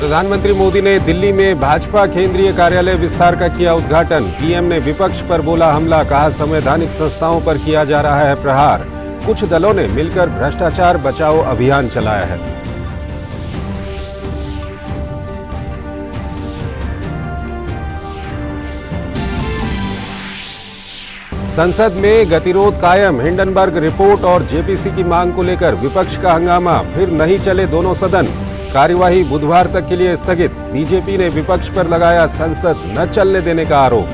प्रधानमंत्री मोदी ने दिल्ली में भाजपा केंद्रीय कार्यालय विस्तार का किया उद्घाटन। पीएम ने विपक्ष पर बोला हमला, कहा संवैधानिक संस्थाओं पर किया जा रहा है प्रहार। कुछ दलों ने मिलकर भ्रष्टाचार बचाओ अभियान चलाया है। संसद में गतिरोध कायम। हिंडनबर्ग रिपोर्ट और जेपीसी की मांग को लेकर विपक्ष का हंगामा, फिर नहीं चले दोनों सदन। कार्यवाही बुधवार तक के लिए स्थगित। बीजेपी ने विपक्ष पर लगाया संसद न चलने देने का आरोप। –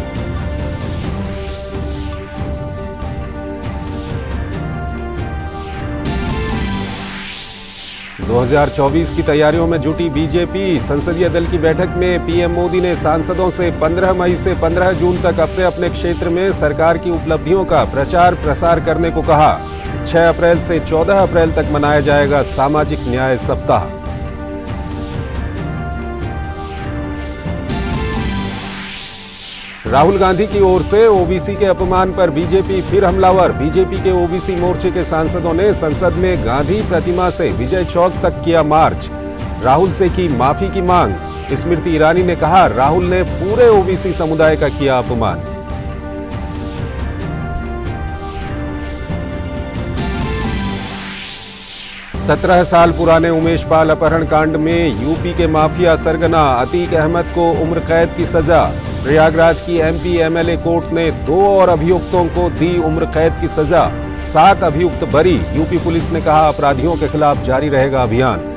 2024 की तैयारियों में जुटी बीजेपी। संसदीय दल की बैठक में पीएम मोदी ने सांसदों से 15 मई से 15 जून तक अपने अपने क्षेत्र में सरकार की उपलब्धियों का प्रचार प्रसार करने को कहा। 6 अप्रैल से 14 अप्रैल तक मनाया जाएगा सामाजिक न्याय सप्ताह। राहुल गांधी की ओर से ओबीसी के अपमान पर बीजेपी फिर हमलावर। बीजेपी के ओबीसी मोर्चे के सांसदों ने संसद में गांधी प्रतिमा से विजय चौक तक किया मार्च। राहुल से की माफी की मांग। स्मृति ईरानी ने कहा राहुल ने पूरे ओबीसी समुदाय का किया अपमान। – 17 साल पुराने उमेश पाल अपहरण कांड में यूपी के माफिया सरगना अतीक अहमद को उम्र कैद की सजा। प्रयागराज की एमपी एमएलए कोर्ट ने 2 और अभियुक्तों को दी उम्र कैद की सजा। 7 अभियुक्त बरी। यूपी पुलिस ने कहा अपराधियों के खिलाफ जारी रहेगा अभियान।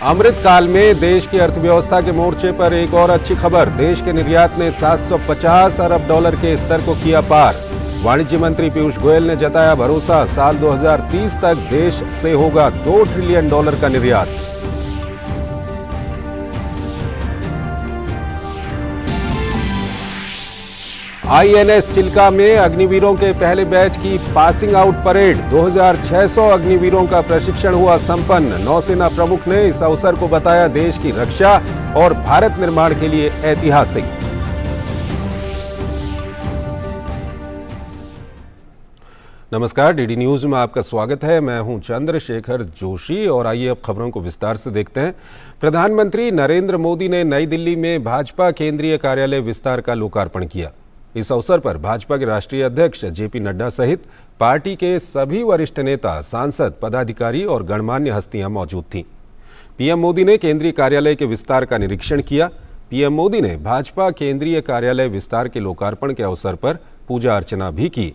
अमृतकाल में देश की अर्थव्यवस्था के मोर्चे पर एक और अच्छी खबर। देश के निर्यात ने 750 अरब डॉलर के स्तर को किया पार। वाणिज्य मंत्री पीयूष गोयल ने जताया भरोसा, साल 2030 तक देश से होगा 2 ट्रिलियन डॉलर का निर्यात। आईएनएस चिल्का में अग्निवीरों के पहले बैच की पासिंग आउट परेड। 2600 अग्निवीरों का प्रशिक्षण हुआ संपन्न। नौसेना प्रमुख ने इस अवसर को बताया देश की रक्षा और भारत निर्माण के लिए ऐतिहासिक। नमस्कार, डीडी न्यूज में आपका स्वागत है। मैं हूं चंद्रशेखर जोशी और आइए अब खबरों को विस्तार से देखते हैं। प्रधानमंत्री नरेंद्र मोदी ने नई दिल्ली में भाजपा केंद्रीय कार्यालय विस्तार का लोकार्पण किया। इस अवसर पर भाजपा के राष्ट्रीय अध्यक्ष जेपी नड्डा सहित पार्टी के सभी वरिष्ठ नेता, सांसद, पदाधिकारी और गणमान्य हस्तियां मौजूद थीं। पीएम मोदी ने केंद्रीय कार्यालय के विस्तार का निरीक्षण किया। पीएम मोदी ने भाजपा केंद्रीय कार्यालय विस्तार के लोकार्पण के अवसर पर पूजा अर्चना भी की।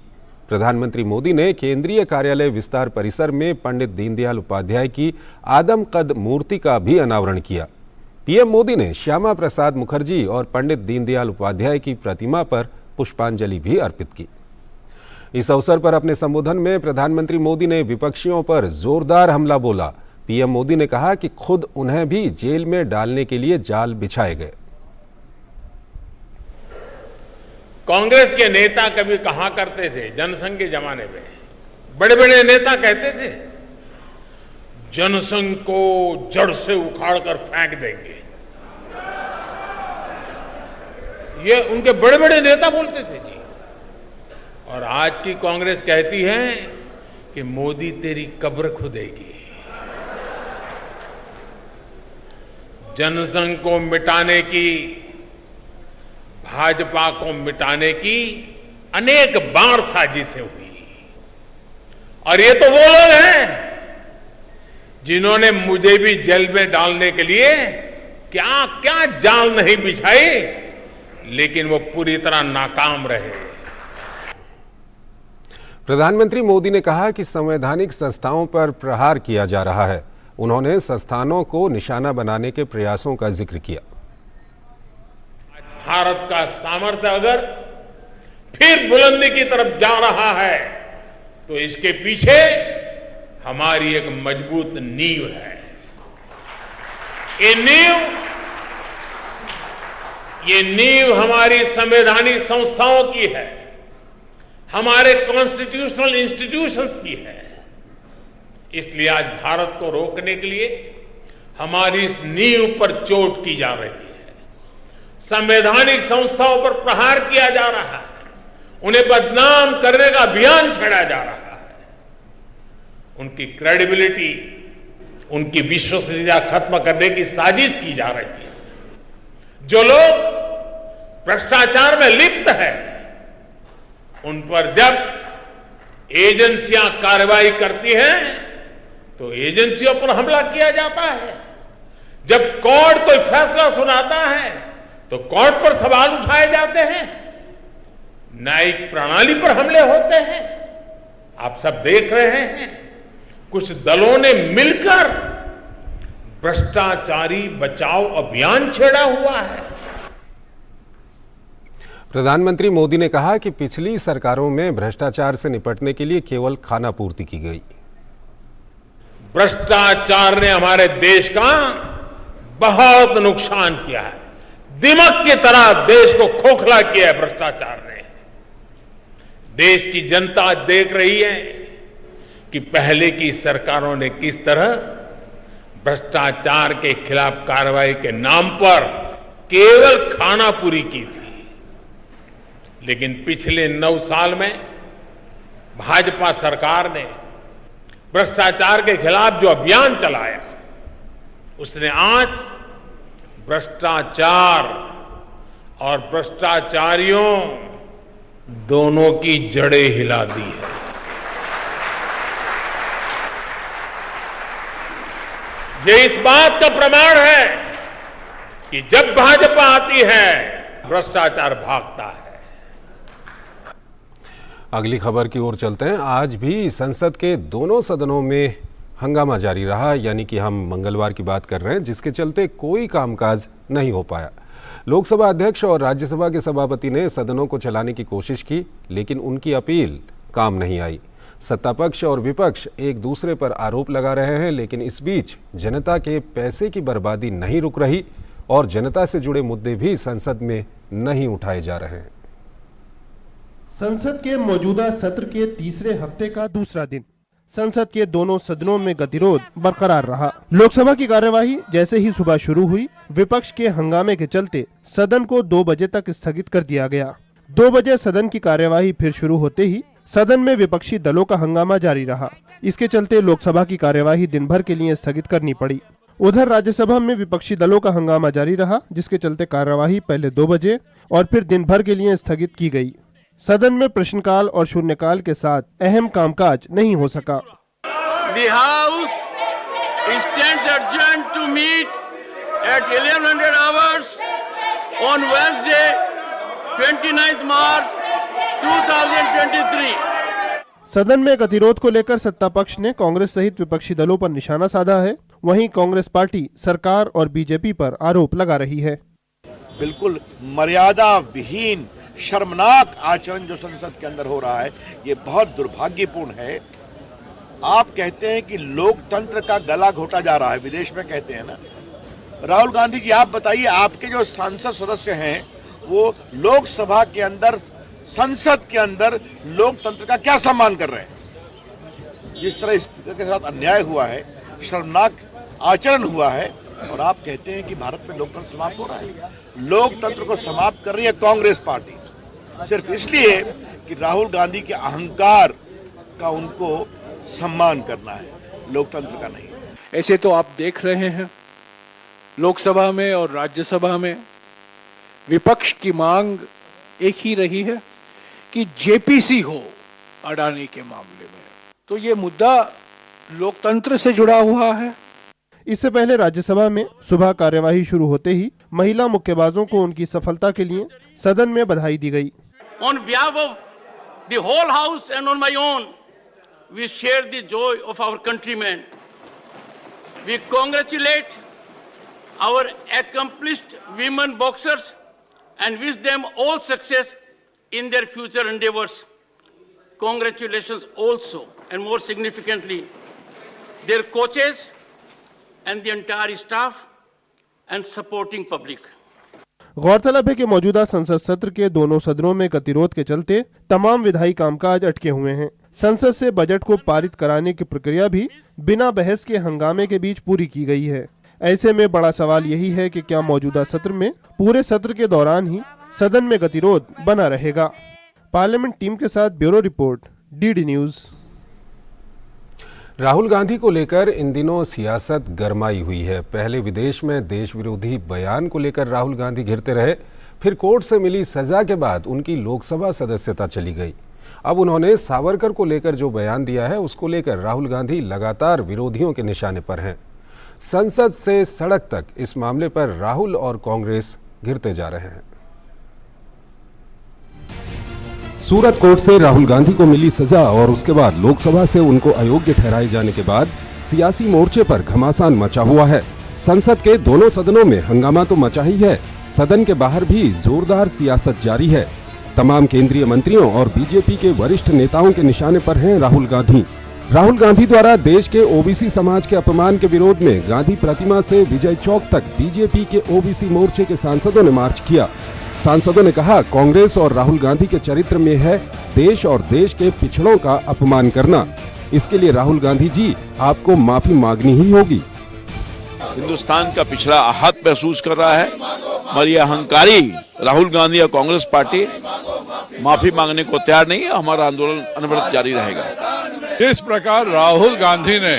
प्रधानमंत्री मोदी ने केंद्रीय कार्यालय विस्तार परिसर में पंडित दीनदयाल उपाध्याय की आदमकद मूर्ति का भी अनावरण किया। पीएम मोदी ने श्यामा प्रसाद मुखर्जी और पंडित दीनदयाल उपाध्याय की प्रतिमा पर पुष्पांजलि भी अर्पित की। इस अवसर पर अपने संबोधन में प्रधानमंत्री मोदी ने विपक्षियों पर जोरदार हमला बोला। पीएम मोदी ने कहा कि खुद उन्हें भी जेल में डालने के लिए जाल बिछाए गए। कांग्रेस के नेता कभी कहा करते थे, जनसंघ के जमाने में बड़े बड़े नेता कहते थे जनसंघ को जड़ से उखाड़कर फेंक देंगे। ये उनके बड़े बड़े नेता बोलते थे जी। और आज की कांग्रेस कहती है कि मोदी तेरी कब्र खुदेगी। जनसंघ को मिटाने की, भाजपा को मिटाने की अनेक बार साजिशें हुई और ये तो वो लोग हैं जिन्होंने मुझे भी जेल में डालने के लिए क्या क्या जाल नहीं बिछाई, लेकिन वो पूरी तरह नाकाम रहे। प्रधानमंत्री मोदी ने कहा कि संवैधानिक संस्थाओं पर प्रहार किया जा रहा है। उन्होंने संस्थानों को निशाना बनाने के प्रयासों का जिक्र किया। भारत का सामर्थ्य अगर फिर बुलंदी की तरफ जा रहा है तो इसके पीछे हमारी एक मजबूत नींव है। ये नींव हमारी संवैधानिक संस्थाओं की है, हमारे कॉन्स्टिट्यूशनल इंस्टीट्यूशंस की है। इसलिए आज भारत को रोकने के लिए हमारी इस नींव पर चोट की जा रही है। संवैधानिक संस्थाओं पर प्रहार किया जा रहा है, उन्हें बदनाम करने का अभियान छेड़ा जा रहा है। उनकी क्रेडिबिलिटी, उनकी विश्वसनीयता खत्म करने की साजिश की जा रही है। जो लोग भ्रष्टाचार में लिप्त हैं, उन पर जब एजेंसियां कार्रवाई करती हैं तो एजेंसियों पर हमला किया जाता है। जब कोर्ट कोई फैसला सुनाता है तो कोर्ट पर सवाल उठाए जाते हैं, न्यायिक प्रणाली पर हमले होते हैं। आप सब देख रहे हैं, कुछ दलों ने मिलकर भ्रष्टाचारी बचाओ अभियान छेड़ा हुआ है। प्रधानमंत्री मोदी ने कहा कि पिछली सरकारों में भ्रष्टाचार से निपटने के लिए केवल खानापूर्ति की गई। भ्रष्टाचार ने हमारे देश का बहुत नुकसान किया है। दिमक की तरह देश को खोखला किया है भ्रष्टाचार ने। देश की जनता देख रही है कि पहले की सरकारों ने किस तरह भ्रष्टाचार के खिलाफ कार्रवाई के नाम पर केवल खानापूरी की थी। लेकिन पिछले 9 साल में भाजपा सरकार ने भ्रष्टाचार के खिलाफ जो अभियान चलाया, उसने आज भ्रष्टाचार और भ्रष्टाचारियों दोनों की जड़ें हिला दी है। ये इस बात का प्रमाण है कि जब भाजपा आती है, भ्रष्टाचार भागता है। अगली खबर की ओर चलते हैं। आज भी संसद के दोनों सदनों में हंगामा जारी रहा, यानी कि हम मंगलवार की बात कर रहे हैं, जिसके चलते कोई कामकाज नहीं हो पाया। लोकसभा अध्यक्ष और राज्यसभा के सभापति ने सदनों को चलाने की कोशिश की, लेकिन उनकी अपील काम नहीं आई। सत्ता पक्ष और विपक्ष एक दूसरे पर आरोप लगा रहे हैं, लेकिन इस बीच जनता के पैसे की बर्बादी नहीं रुक रही और जनता से जुड़े मुद्दे भी संसद में नहीं उठाए जा रहे हैं। संसद के मौजूदा सत्र के तीसरे हफ्ते का दूसरा दिन संसद के दोनों सदनों में गतिरोध बरकरार रहा। लोकसभा की कार्यवाही जैसे ही सुबह शुरू हुई, विपक्ष के हंगामे के चलते सदन को 2 बजे तक स्थगित कर दिया गया। 2 बजे सदन की कार्यवाही फिर शुरू होते ही सदन में विपक्षी दलों का हंगामा जारी रहा। इसके चलते लोकसभा की कार्यवाही दिन भर के लिए स्थगित करनी पड़ी। उधर राज्यसभा में विपक्षी दलों का हंगामा जारी रहा, जिसके चलते कार्यवाही पहले 2 बजे और फिर दिन भर के लिए स्थगित की गई। सदन में प्रश्नकाल और शून्यकाल के साथ अहम कामकाज नहीं हो सका। The House stands adjourned to meet at 1100 hours on Wednesday, 29th March 2023. सदन में गतिरोध को लेकर सत्ता पक्ष ने कांग्रेस सहित विपक्षी दलों पर निशाना साधा है। वहीं कांग्रेस पार्टी सरकार और बीजेपी पर आरोप लगा रही है। बिल्कुल मर्यादा विहीन शर्मनाक आचरण जो संसद के अंदर हो रहा है, ये बहुत दुर्भाग्यपूर्ण है। आप कहते हैं कि लोकतंत्र का गला घोटा जा रहा है, विदेश में कहते हैं ना। राहुल गांधी जी, आप बताइए, आपके जो सांसद सदस्य हैं वो लोकसभा के अंदर, संसद के अंदर लोकतंत्र का क्या सम्मान कर रहे हैं? जिस तरह स्पीकर के साथ अन्याय हुआ है, शर्मनाक आचरण हुआ है, और आप कहते हैं कि भारत में लोकतंत्र समाप्त हो रहा है। लोकतंत्र को समाप्त कर रही है कांग्रेस पार्टी, सिर्फ इसलिए कि राहुल गांधी के अहंकार का उनको सम्मान करना है, लोकतंत्र का नहीं। ऐसे तो आप देख रहे हैं लोकसभा में और राज्यसभा में विपक्ष की मांग एक ही रही है कि जेपीसी हो अडानी के मामले में। तो ये मुद्दा लोकतंत्र से जुड़ा हुआ है। इससे पहले राज्यसभा में सुबह कार्यवाही शुरू होते ही महिला मुक्केबाजों को उनकी सफलता के लिए सदन में बधाई दी गई। On behalf of the whole House and on my own, we share the joy of our countrymen. We congratulate our accomplished women boxers and wish them all success in their future endeavors. Congratulations also, and more significantly, their coaches and the entire staff and supporting public. गौरतलब है कि मौजूदा संसद सत्र के दोनों सदनों में गतिरोध के चलते तमाम विधायी कामकाज अटके हुए हैं। संसद से बजट को पारित कराने की प्रक्रिया भी बिना बहस के हंगामे के बीच पूरी की गई है। ऐसे में बड़ा सवाल यही है कि क्या मौजूदा सत्र में पूरे सत्र के दौरान ही सदन में गतिरोध बना रहेगा। पार्लियामेंट टीम के साथ bureau report, DD news. Rahul Gandhi को लेकर इन दिनों सियासत गरमाई हुई है। पहले विदेश में देश विरोधी बयान को लेकर राहुल गांधी घिरते रहे, फिर कोर्ट से मिली सजा के बाद उनकी लोकसभा सदस्यता चली गई। अब उन्होंने सावरकर को लेकर जो बयान दिया है उसको लेकर राहुल गांधी लगातार विरोधियों के निशाने पर हैं। संसद से सड़क तक इस मामले पर राहुल और कांग्रेस घिरते जा रहे हैं। सूरत कोर्ट से राहुल गांधी को मिली सजा और उसके बाद लोकसभा से उनको अयोग्य ठहराए जाने के बाद सियासी मोर्चे पर घमासान मचा हुआ है। संसद के दोनों सदनों में हंगामा तो मचा ही है, सदन के बाहर भी जोरदार सियासत जारी है। तमाम केंद्रीय मंत्रियों और बीजेपी के वरिष्ठ नेताओं के निशाने पर हैं राहुल गांधी। राहुल गांधी द्वारा देश के ओबीसी समाज के अपमान के विरोध में गांधी प्रतिमा से विजय चौक तक बीजेपी के ओबीसी मोर्चे के सांसदों ने मार्च किया। सांसदों ने कहा, कांग्रेस और राहुल गांधी के चरित्र में है देश और देश के पिछड़ों का अपमान करना। इसके लिए राहुल गांधी जी आपको माफी मांगनी ही होगी। हिंदुस्तान का पिछड़ा आहत महसूस कर रहा है और ये अहंकारी राहुल गांधी और कांग्रेस पार्टी माफी मांगने को तैयार नहीं है। हमारा आंदोलन अनवरत जारी रहेगा। इस प्रकार राहुल गांधी ने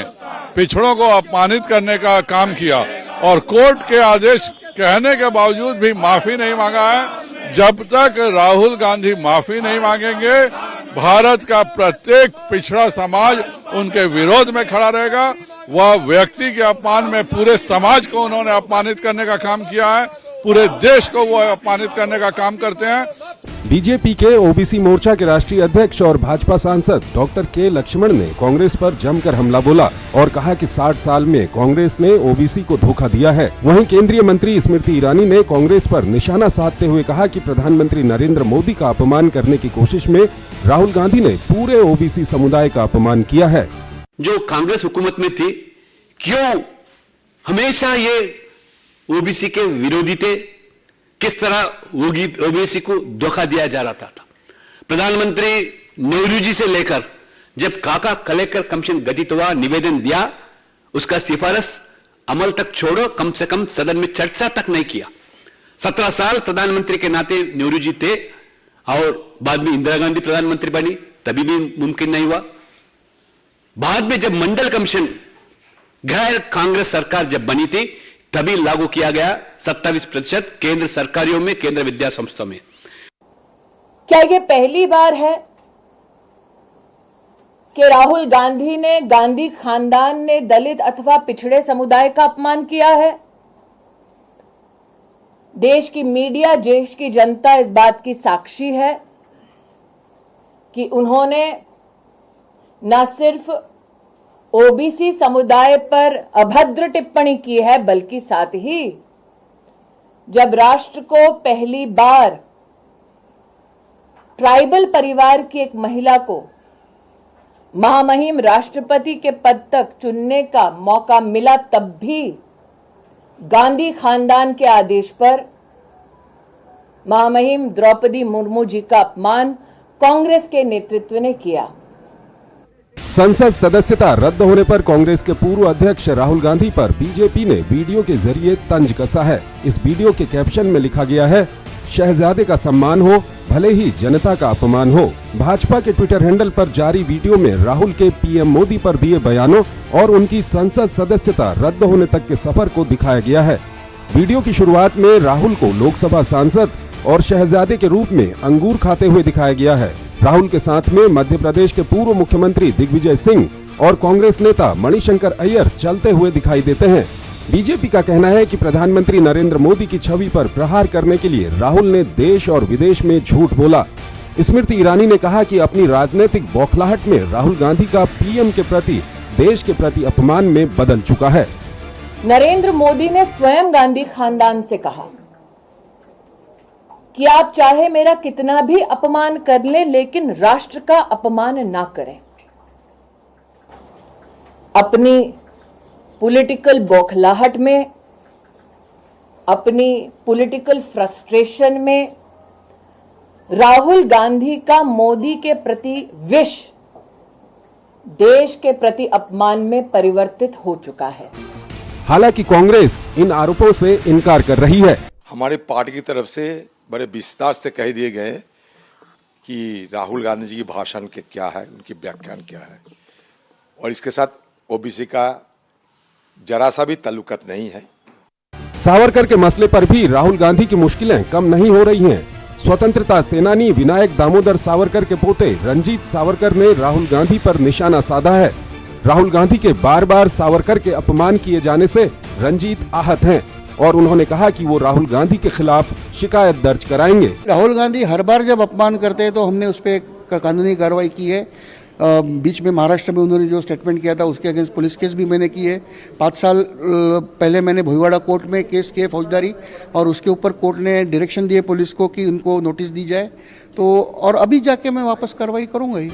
पिछड़ों को अपमानित करने का काम किया और कोर्ट के आदेश कहने के बावजूद भी माफी नहीं मांगा है। जब तक राहुल गांधी माफी नहीं मांगेंगे, भारत का प्रत्येक पिछड़ा समाज उनके विरोध में खड़ा रहेगा। वह व्यक्ति के अपमान में पूरे समाज को उन्होंने अपमानित करने का काम किया है, पूरे देश को वो अपमानित करने का काम करते हैं। बीजेपी के ओबीसी मोर्चा के राष्ट्रीय अध्यक्ष और भाजपा सांसद डॉक्टर के लक्ष्मण ने कांग्रेस पर जमकर हमला बोला और कहा कि 60 साल में कांग्रेस ने ओबीसी को धोखा दिया है। वहीं केंद्रीय मंत्री स्मृति ईरानी ने कांग्रेस पर निशाना साधते हुए कहा कि प्रधानमंत्री नरेंद्र मोदी का अपमान करने की कोशिश में राहुल गांधी ने पूरे ओबीसी समुदाय का अपमान किया है। जो कांग्रेस हुकूमत में थी, क्यों हमेशा ये ओबीसी के विरोधी थे? किस तरह ओबीसी को धोखा दिया जा रहा था। प्रधानमंत्री नेहरू जी से लेकर जब काका कलेक्टर कमीशन गठित हुआ, निवेदन दिया, उसका सिफारिश अमल तक छोड़ो, कम से कम सदन में चर्चा तक नहीं किया। 17 साल प्रधानमंत्री के नाते नेहरू जी थे और बाद में इंदिरा गांधी प्रधानमंत्री बनी, तभी भी मुमकिन नहीं हुआ। बाद में जब मंडल कमीशन गैर कांग्रेस सरकार जब बनी थी, तभी लागू किया गया 27% केंद्र सरकारियों में, केंद्र विद्या संस्थाओं में। क्या ये पहली बार है कि राहुल गांधी ने, गांधी खानदान ने दलित अथवा पिछड़े समुदाय का अपमान किया है? देश की मीडिया, देश की जनता इस बात की साक्षी है कि उन्होंने न सिर्फ ओबीसी समुदाय पर अभद्र टिप्पणी की है, बल्कि साथ ही जब राष्ट्र को पहली बार ट्राइबल परिवार की एक महिला को महामहिम राष्ट्रपति के पद तक चुनने का मौका मिला, तब भी गांधी खानदान के आदेश पर महामहिम द्रौपदी मुर्मू जी का अपमान कांग्रेस के नेतृत्व ने किया। संसद सदस्यता रद्द होने पर कांग्रेस के पूर्व अध्यक्ष राहुल गांधी पर बीजेपी ने वीडियो के जरिए तंज कसा है। इस वीडियो के कैप्शन में लिखा गया है, शहजादे का सम्मान हो, भले ही जनता का अपमान हो। भाजपा के ट्विटर हैंडल पर जारी वीडियो में राहुल के पीएम मोदी पर दिए बयानों और उनकी संसद सदस्यता रद्द होने तक के सफर को दिखाया गया है। वीडियो की शुरुआत में राहुल को लोकसभा सांसद और शहजादे के रूप में अंगूर खाते हुए दिखाया गया है। राहुल के साथ में मध्य प्रदेश के पूर्व मुख्यमंत्री दिग्विजय सिंह और कांग्रेस नेता मणिशंकर अय्यर चलते हुए दिखाई देते हैं। बीजेपी का कहना है कि प्रधानमंत्री नरेंद्र मोदी की छवि पर प्रहार करने के लिए राहुल ने देश और विदेश में झूठ बोला। स्मृति ईरानी ने कहा कि अपनी राजनीतिक बौखलाहट में राहुल गांधी का पीएम के प्रति, देश के प्रति अपमान में बदल चुका है। नरेंद्र मोदी ने स्वयं गांधी खानदान से कहा कि आप चाहे मेरा कितना भी अपमान कर लें, लेकिन राष्ट्र का अपमान ना करें। अपनी पॉलिटिकल बौखलाहट में, अपनी पॉलिटिकल फ्रस्ट्रेशन में राहुल गांधी का मोदी के प्रति विष देश के प्रति अपमान में परिवर्तित हो चुका है। हालांकि कांग्रेस इन आरोपों से इनकार कर रही है। हमारी पार्टी की तरफ से बड़े विस्तार से कह दिए गए कि राहुल गांधी जी की भाषण के क्या है, उनकी व्याख्यान क्या है, और इसके साथ ओबीसी का जरा सा भी ताल्लुकात नहीं है। सावरकर के मसले पर भी राहुल गांधी की मुश्किलें कम नहीं हो रही हैं। स्वतंत्रता सेनानी विनायक दामोदर सावरकर के पोते रंजीत सावरकर ने राहुल गांधी पर निशाना साधा है। राहुल गांधी के बार बार सावरकर के अपमान किए जाने से रंजीत आहत हैं और उन्होंने कहा कि वो राहुल गांधी के खिलाफ शिकायत दर्ज कराएंगे। राहुल गांधी हर बार जब अपमान करते हैं तो हमने उस पर कानूनी कार्रवाई की है। बीच में महाराष्ट्र में उन्होंने जो स्टेटमेंट किया था उसके अगेंस्ट पुलिस केस भी मैंने की है। 5 साल पहले मैंने भोईवाड़ा कोर्ट में केस किए फौजदारी, और उसके ऊपर कोर्ट ने डायरेक्शन दिए पुलिस को कि उनको नोटिस दी जाए। तो और अभी जाके मैं वापस कार्रवाई करूंगा ही।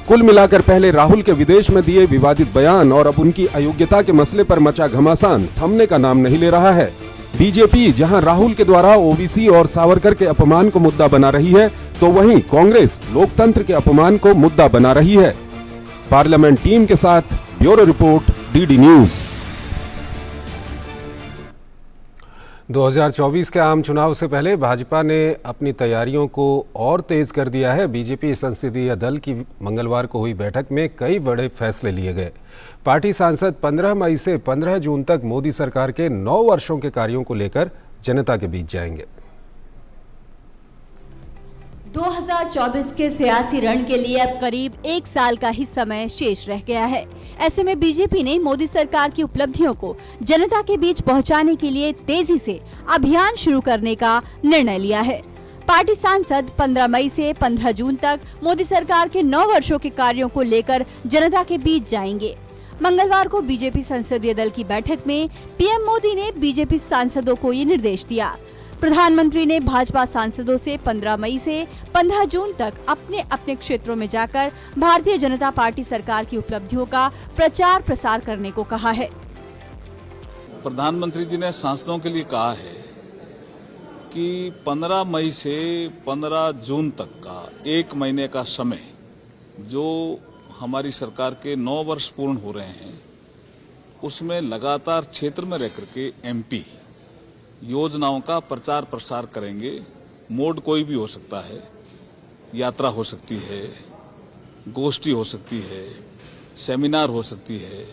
कुल मिलाकर पहले राहुल के विदेश में दिए विवादित बयान और अब उनकी अयोग्यता के मसले पर मचा घमासान थमने का नाम नहीं ले रहा है। बीजेपी जहां राहुल के द्वारा ओबीसी और सावरकर के अपमान को मुद्दा बना रही है, तो वहीं कांग्रेस लोकतंत्र के अपमान को मुद्दा बना रही है। पार्लियामेंट टीम के साथ ब्यूरो रिपोर्ट, डीडी न्यूज। 2024 के आम चुनाव से पहले भाजपा ने अपनी तैयारियों को और तेज कर दिया है। बीजेपी संसदीय दल की मंगलवार को हुई बैठक में कई बड़े फैसले लिए गए। पार्टी सांसद 15 मई से 15 जून तक मोदी सरकार के 9 वर्षों के कार्यों को लेकर जनता के बीच जाएंगे। 2024 के सियासी रण के लिए अब करीब 1 साल का ही समय शेष रह गया है। ऐसे में बीजेपी ने मोदी सरकार की उपलब्धियों को जनता के बीच पहुंचाने के लिए तेजी से अभियान शुरू करने का निर्णय लिया है। पार्टी सांसद 15 मई से 15 जून तक मोदी सरकार के 9 वर्षों के कार्यों को लेकर जनता के बीच जाएंगे। मंगलवार को बीजेपी संसदीय दल की बैठक में पीएम मोदी ने बीजेपी सांसदों को ये निर्देश दिया। प्रधानमंत्री ने भाजपा सांसदों से 15 मई से 15 जून तक अपने अपने क्षेत्रों में जाकर भारतीय जनता पार्टी सरकार की उपलब्धियों का प्रचार प्रसार करने को कहा है। प्रधानमंत्री जी ने सांसदों के लिए कहा है कि 15 मई से 15 जून तक का 1 महीने का समय जो हमारी सरकार के 9 वर्ष पूर्ण हो रहे हैं, उसमें लगातार क्षेत्र में रह करके एमपी योजनाओं का प्रचार प्रसार करेंगे। मोड कोई भी हो सकता है, यात्रा हो सकती है, गोष्ठी हो सकती है, सेमिनार हो सकती है,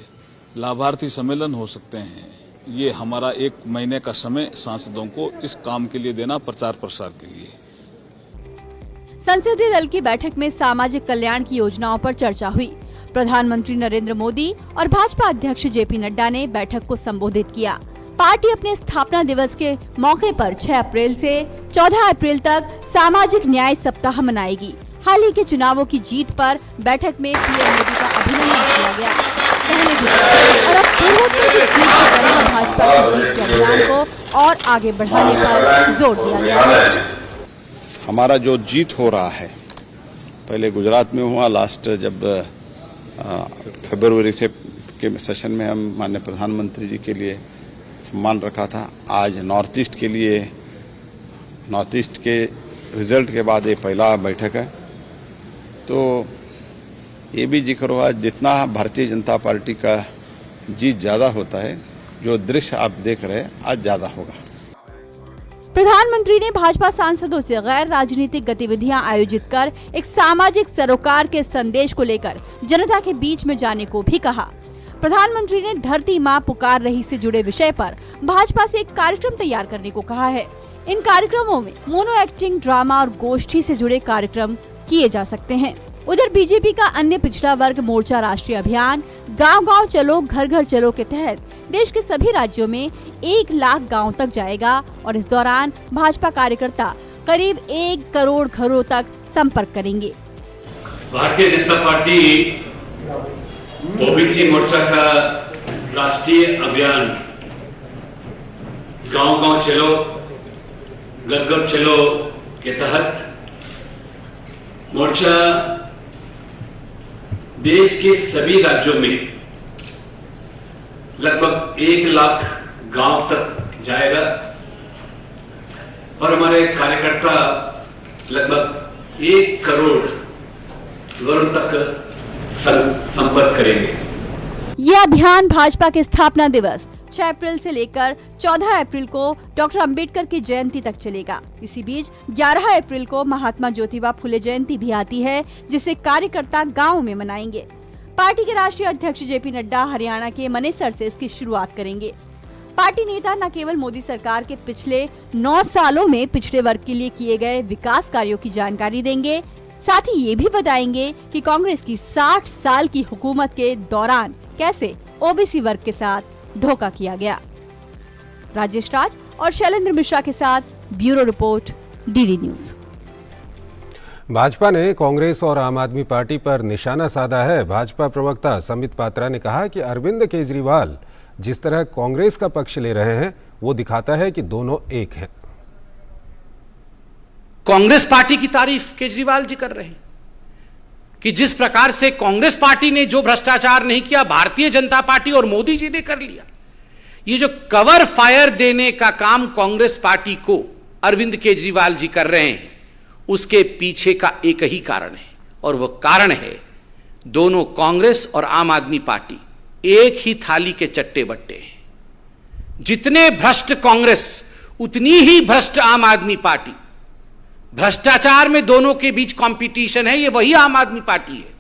लाभार्थी सम्मेलन हो सकते हैं। ये हमारा 1 महीने का समय सांसदों को इस काम के लिए देना, प्रचार प्रसार के लिए। संसदीय दल की बैठक में सामाजिक कल्याण की योजनाओं पर चर्चा हुई। प्रधानमंत्री नरेंद्र मोदी और भाजपा अध्यक्ष जेपी नड्डा ने बैठक को संबोधित किया। पार्टी अपने स्थापना दिवस के मौके पर 6 अप्रैल से 14 अप्रैल तक सामाजिक न्याय सप्ताह मनाएगी। हाल ही के चुनावों की जीत पर बैठक में पीएम मोदी का अभिनंदन किया गया। पहले जीत और अब पूर्वोत्तर की जीत के दौरान भाजपा की जीत के अभियान को और आगे बढ़ाने पर जोर दिया गया है। हमारा जो जीत हो रहा है, पहले गुजरात में हुआ, लास्ट जब फरवरी से के सेशन में हम माननीय प्रधानमंत्री जी के लिए सम्मान रखा था। आज नॉर्थ ईस्ट के लिए, नॉर्थ ईस्ट के रिजल्ट के बाद ये पहला बैठक है। तो ये भी जिक्र हुआ, जितना भारतीय जनता पार्टी का जीत ज़्यादा होता है, जो दृश्य आप देख रहे हैं आज ज़्यादा होगा। प्रधानमंत्री ने भाजपा सांसदों से गैर राजनीतिक गतिविधियां आयोजित कर एक सामाजिक सरोकार के संदेश को लेकर जनता के बीच में जाने को भी कहा। प्रधानमंत्री ने धरती माँ पुकार रही से जुड़े विषय पर भाजपा से एक कार्यक्रम तैयार करने को कहा है। इन कार्यक्रमों में मोनो एक्टिंग, ड्रामा और गोष्ठी से जुड़े कार्यक्रम किए जा सकते हैं। उधर बीजेपी का अन्य पिछड़ा वर्ग मोर्चा राष्ट्रीय अभियान गांव-गांव चलो घर घर चलो के तहत देश के सभी राज्यों में 1 लाख गाँव तक जाएगा और इस दौरान भाजपा कार्यकर्ता करीब 1 करोड़ घरों तक संपर्क करेंगे। भारतीय जनता पार्टी ओबीसी मोर्चा का राष्ट्रीय अभियान गांव-गांव चलो घर-घर चलो के तहत मोर्चा देश के सभी राज्यों में लगभग 1 लाख गांव तक जाएगा और हमारे कार्यकर्ता लगभग 1 करोड़ घरों तक संपर्क करेंगे। यह अभियान भाजपा के स्थापना दिवस 6 अप्रैल से लेकर 14 अप्रैल को डॉक्टर अंबेडकर की जयंती तक चलेगा। इसी बीच 11 अप्रैल को महात्मा ज्योतिबा फुले जयंती भी आती है, जिसे कार्यकर्ता गाँव में मनाएंगे। पार्टी के राष्ट्रीय अध्यक्ष जेपी नड्डा हरियाणा के मनेसर से इसकी शुरुआत करेंगे। पार्टी नेता न केवल मोदी सरकार के पिछले 9 सालों में पिछड़े वर्ग के लिए किए गए विकास कार्यों की जानकारी देंगे, साथ ही ये भी बताएंगे कि कांग्रेस की 60 साल की हुकूमत के दौरान कैसे ओबीसी वर्ग के साथ धोखा किया गया। राजेश राज और शैलेंद्र मिश्रा के साथ bureau report, DD news. Bhajpa ने कांग्रेस और आम आदमी पार्टी पर निशाना साधा है। भाजपा प्रवक्ता संबित पात्रा ने कहा कि अरविंद केजरीवाल जिस तरह कांग्रेस का पक्ष ले रहे हैं वो दिखाता है कि दोनों एक हैं। कांग्रेस पार्टी की तारीफ केजरीवाल जी कर रहे हैं कि जिस प्रकार से कांग्रेस पार्टी ने जो भ्रष्टाचार नहीं किया, भारतीय जनता पार्टी और मोदी जी ने कर लिया। ये जो कवर फायर देने का काम कांग्रेस पार्टी को अरविंद केजरीवाल जी कर रहे हैं, उसके पीछे का एक ही कारण है, और वह कारण है दोनों कांग्रेस और आम आदमी पार्टी एक ही थाली के चट्टे बट्टे हैं। जितने भ्रष्ट कांग्रेस उतनी ही भ्रष्ट आम आदमी पार्टी। भ्रष्टाचार में दोनों के बीच कंपटीशन है, ये वही आम आदमी पार्टी है।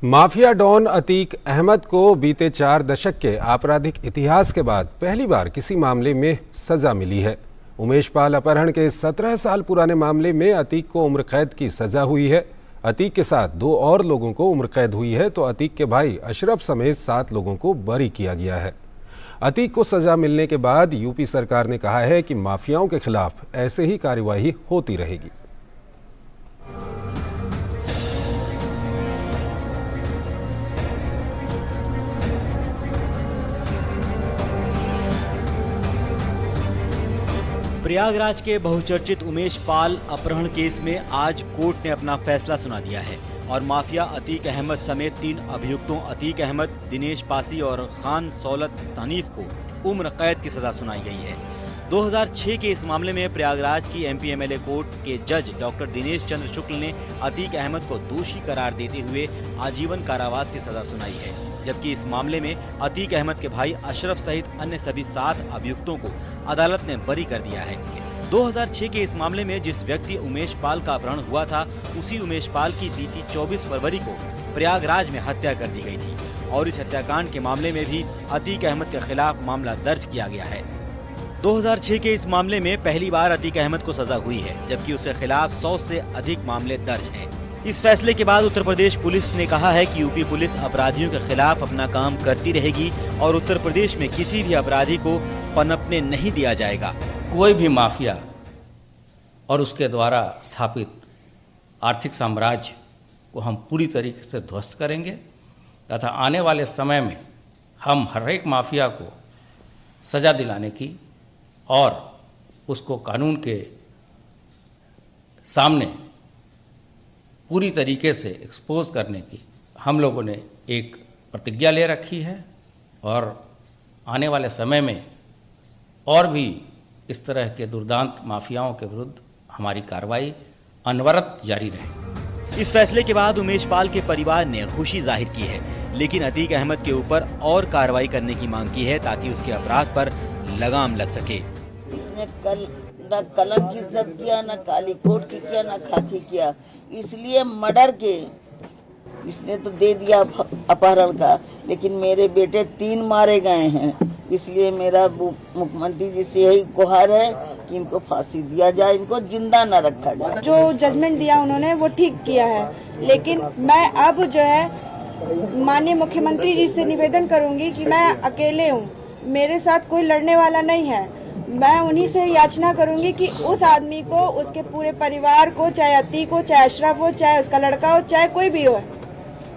माफिया डॉन अतीक अहमद को बीते 4 दशक के आपराधिक इतिहास के बाद पहली बार किसी मामले में सजा मिली है। उमेश पाल अपहरण के 17 साल पुराने मामले में अतीक को उम्र कैद की सजा हुई है। अतीक के साथ 2 और लोगों को उम्र कैद हुई है तो अतीक के भाई अशरफ समेत 7 लोगों को बरी किया गया है। अतीक को सजा मिलने के बाद यूपी सरकार ने कहा है कि माफियाओं के खिलाफ ऐसे ही कार्यवाही होती रहेगी। प्रयागराज के बहुचर्चित उमेश पाल अपहरण केस में आज कोर्ट ने अपना फैसला सुना दिया है और माफिया अतीक अहमद समेत 3 अभियुक्तों अतीक अहमद, दिनेश पासी और खान सौलत हनीफ को उम्र कैद की सजा सुनाई गई है। 2006 के इस मामले में प्रयागराज की एमपी एमएलए कोर्ट के जज डॉक्टर दिनेश चंद्र शुक्ल ने अतीक अहमद को दोषी करार देते हुए आजीवन कारावास की सजा सुनाई है, जबकि इस मामले में अतीक अहमद के भाई अशरफ सहित अन्य सभी 7 अभियुक्तों को अदालत ने बरी कर दिया है। 2006 के इस मामले में जिस व्यक्ति उमेश पाल का अपहरण हुआ था, उसी उमेश पाल की बीती 24 फरवरी को प्रयागराज में हत्या कर दी गई थी और इस हत्याकांड के मामले में भी अतीक अहमद के खिलाफ मामला दर्ज किया गया है। 2006 के इस मामले में पहली बार अतीक अहमद को सजा हुई है, जबकि उसके खिलाफ 100 से अधिक मामले दर्ज हैं। इस फैसले के बाद उत्तर प्रदेश पुलिस ने कहा है कि यूपी पुलिस अपराधियों के खिलाफ अपना काम करती रहेगी और उत्तर प्रदेश में किसी भी अपराधी को पनपने नहीं दिया जाएगा। कोई भी माफिया और उसके द्वारा स्थापित आर्थिक साम्राज्य को हम पूरी तरीके से ध्वस्त करेंगे तथा आने वाले समय में हम हर एक माफिया को सजा दिलाने की और उसको कानून के सामने पूरी तरीके से एक्सपोज करने की हम लोगों ने एक प्रतिज्ञा ले रखी है और आने वाले समय में और भी इस तरह के दुर्दांत माफियाओं के विरुद्ध हमारी कार्रवाई अनवरत जारी रहे। इस फैसले के बाद उमेश पाल के परिवार ने खुशी जाहिर की है, लेकिन अतीक अहमद के ऊपर और कार्रवाई करने की मांग की है ताकि उसके अपराध पर लगाम लग सके। कल न कलम की इज्जत किया, न काली कोट की किया, न खाकी किया, इसलिए मर्डर के इसने तो दे दिया अपहरण का, लेकिन मेरे बेटे 3 मारे गए हैं। इसलिए मेरा मुख्यमंत्री जी से यही गुहार है कि इनको फांसी दिया जाए, इनको जिंदा न रखा जाए। जो जजमेंट दिया उन्होंने वो ठीक किया है, लेकिन मैं अब जो है माननीय मुख्यमंत्री जी से निवेदन करूंगी कि मैं अकेले हूँ, मेरे साथ कोई लड़ने वाला नहीं है। मैं उन्हीं से याचना करूंगी कि उस आदमी को, उसके पूरे परिवार को, चाहे अतीक हो, चाहे अशरफ हो, चाहे उसका लड़का हो, चाहे कोई भी हो,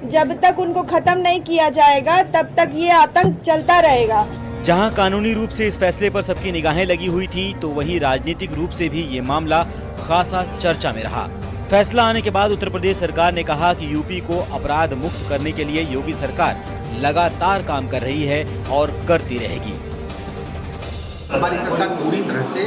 जब तक उनको खत्म नहीं किया जाएगा तब तक ये आतंक चलता रहेगा। जहां कानूनी रूप से इस फैसले पर सबकी निगाहें लगी हुई थी, तो वहीं राजनीतिक रूप से भी ये मामला खासा चर्चा में रहा। फैसला आने के बाद उत्तर प्रदेश सरकार ने कहा कि यूपी को अपराध मुक्त करने के लिए योगी सरकार लगातार काम कर रही है और करती रहेगी। हमारी सरकार पूरी तरह से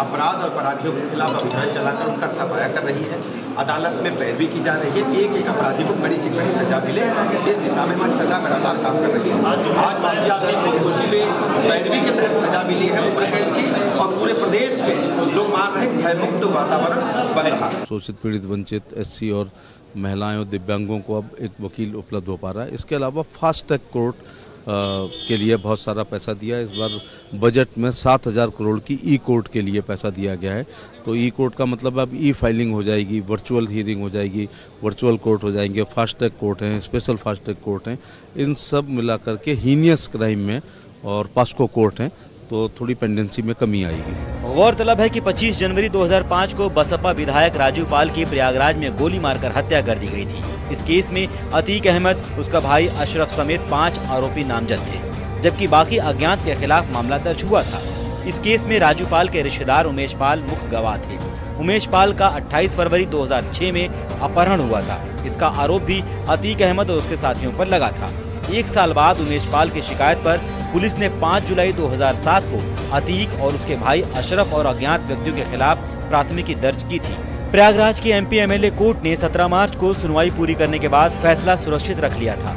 अपराध और अपराधियों के खिलाफ अभियान चलाकर उनका सफाया कर रही है। अदालत में पैरवी की जा रही है, एक एक अपराधी को कड़ी से कड़ी सजा मिले, इस दिशा में हमारी सरकार लगातार काम कर रही है। आज माफिया की खुशी में पैरवी के तहत सजा मिली है उम्र कैद की, और पूरे प्रदेश में लोग मान रहे हैं भयमुक्त वातावरण बन रहा है। शोषित, पीड़ित, वंचित, एससी और महिलाएं और दिव्यांगों को अब एक वकील उपलब्ध हो पा रहा है। इसके अलावा फास्ट ट्रैक कोर्ट के लिए बहुत सारा पैसा दिया है। इस बार बजट में 7,000 करोड़ की ई कोर्ट के लिए पैसा दिया गया है। तो ई कोर्ट का मतलब अब ई फाइलिंग हो जाएगी, वर्चुअल हियरिंग हो जाएगी, वर्चुअल कोर्ट हो जाएंगे, फास्ट ट्रैक कोर्ट हैं, स्पेशल फास्ट ट्रैक कोर्ट हैं, इन सब मिलाकर के हीनियस क्राइम में और पास्को कोर्ट हैं, तो थोड़ी पेंडेंसी में कमी आएगी। गौरतलब है कि 25 जनवरी 2005 को बसपा विधायक राजू पाल की प्रयागराज में गोली मारकर हत्या कर दी गई थी। इस केस में अतीक अहमद, उसका भाई अशरफ समेत 5 आरोपी नामजद थे, जबकि बाकी अज्ञात के खिलाफ मामला दर्ज हुआ था। इस केस में राजू पाल के रिश्तेदार उमेश पाल मुख्य गवाह थे। उमेश पाल का 28 फरवरी 2006 में अपहरण हुआ था। इसका आरोप भी अतीक अहमद और उसके साथियों पर लगा था। एक साल बाद उमेश पाल की शिकायत पर पुलिस ने 5 जुलाई 2007 को अतीक और उसके भाई अशरफ और अज्ञात व्यक्तियों के खिलाफ प्राथमिकी दर्ज की थी। प्रयागराज के एमपी एमएलए कोर्ट ने 17 मार्च को सुनवाई पूरी करने के बाद फैसला सुरक्षित रख लिया था।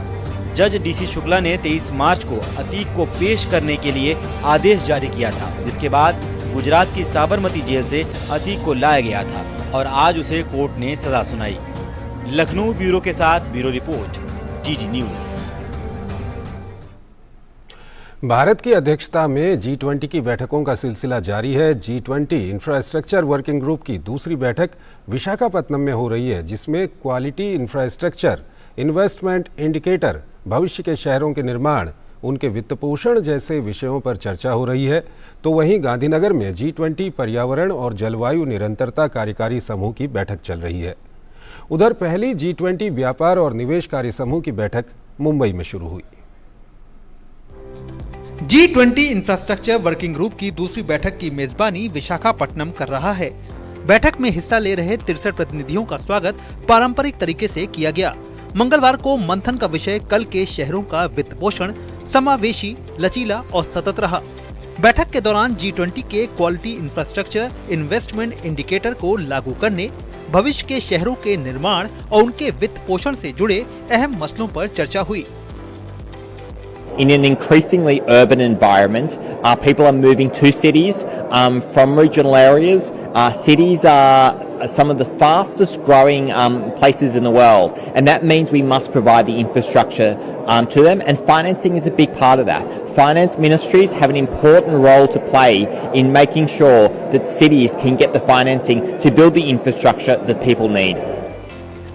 जज डीसी शुक्ला ने 23 मार्च को अतीक को पेश करने के लिए आदेश जारी किया था, जिसके बाद गुजरात की साबरमती जेल से अतीक को लाया गया था और आज उसे कोर्ट ने सजा सुनाई। लखनऊ ब्यूरो के साथ bureau report, DD news. Bharat की अध्यक्षता में G20 की बैठकों का सिलसिला जारी है। G20 इंफ्रास्ट्रक्चर वर्किंग ग्रुप की दूसरी बैठक विशाखापत्तनम में हो रही है, जिसमें क्वालिटी इंफ्रास्ट्रक्चर, इन्वेस्टमेंट इंडिकेटर, भविष्य के शहरों के निर्माण, उनके वित्तपोषण जैसे विषयों पर चर्चा हो रही है। तो वहीं गांधीनगर में G20 पर्यावरण और जलवायु निरंतरता कार्यकारी समूह की बैठक चल रही है। उधर पहली G20 व्यापार और निवेश कार्य समूह की बैठक मुंबई में शुरू हुई। G20 इंफ्रास्ट्रक्चर वर्किंग ग्रुप की दूसरी बैठक की मेजबानी विशाखापट्टनम कर रहा है। बैठक में हिस्सा ले रहे 63 प्रतिनिधियों का स्वागत पारंपरिक तरीके से किया गया। मंगलवार को मंथन का विषय कल के शहरों का वित्त पोषण, समावेशी, लचीला और सतत रहा। बैठक के दौरान G20 के क्वालिटी इंफ्रास्ट्रक्चर इन्वेस्टमेंट इंडिकेटर को लागू करने, भविष्य के शहरों के निर्माण और उनके वित्त पोषण से जुड़े अहम मसलों पर चर्चा हुई। In an increasingly urban environment, people are moving to cities from regional areas. Cities are some of the fastest growing places in the world, and that means we must provide the infrastructure to them, and financing is a big part of that. Finance ministries have an important role to play in making sure that cities can get the financing to build the infrastructure that people need.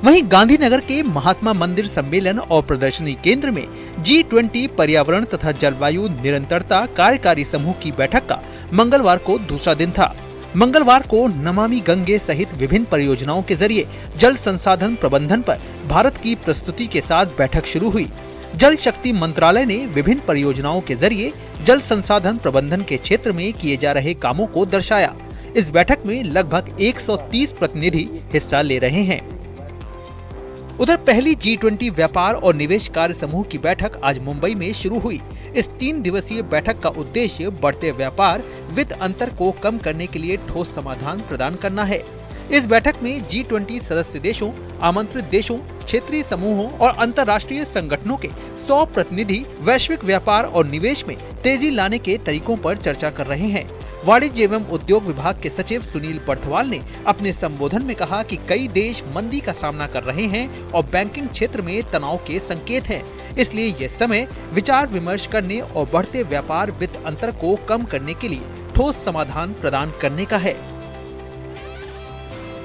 वहीं गांधीनगर के महात्मा मंदिर सम्मेलन और प्रदर्शनी केंद्र में G20 पर्यावरण तथा जलवायु निरंतरता कार्यकारी समूह की बैठक का मंगलवार को दूसरा दिन था। मंगलवार को नमामि गंगे सहित विभिन्न परियोजनाओं के जरिए जल संसाधन प्रबंधन पर भारत की प्रस्तुति के साथ बैठक शुरू हुई। जल शक्ति मंत्रालय ने विभिन्न परियोजनाओं के जरिए जल संसाधन प्रबंधन के क्षेत्र में किए जा रहे कामों को दर्शाया। इस बैठक में लगभग 130 प्रतिनिधि हिस्सा ले रहे हैं। उधर पहली G20 व्यापार और निवेश कार्य समूह की बैठक आज मुंबई में शुरू हुई। इस 3 दिवसीय बैठक का उद्देश्य बढ़ते व्यापार, वित्त अंतर को कम करने के लिए ठोस समाधान प्रदान करना है। इस बैठक में G20 सदस्य देशों, आमंत्रित देशों, क्षेत्रीय समूहों और अंतर्राष्ट्रीय संगठनों के 100 प्रतिनिधि वैश्विक व्यापार और निवेश में तेजी लाने के तरीकों पर चर्चा कर रहे हैं। वाणिज्य एवं उद्योग विभाग के सचिव सुनील बर्थवाल ने अपने संबोधन में कहा कि कई देश मंदी का सामना कर रहे हैं और बैंकिंग क्षेत्र में तनाव के संकेत हैं। इसलिए यह समय विचार विमर्श करने और बढ़ते व्यापार वित्त अंतर को कम करने के लिए ठोस समाधान प्रदान करने का है।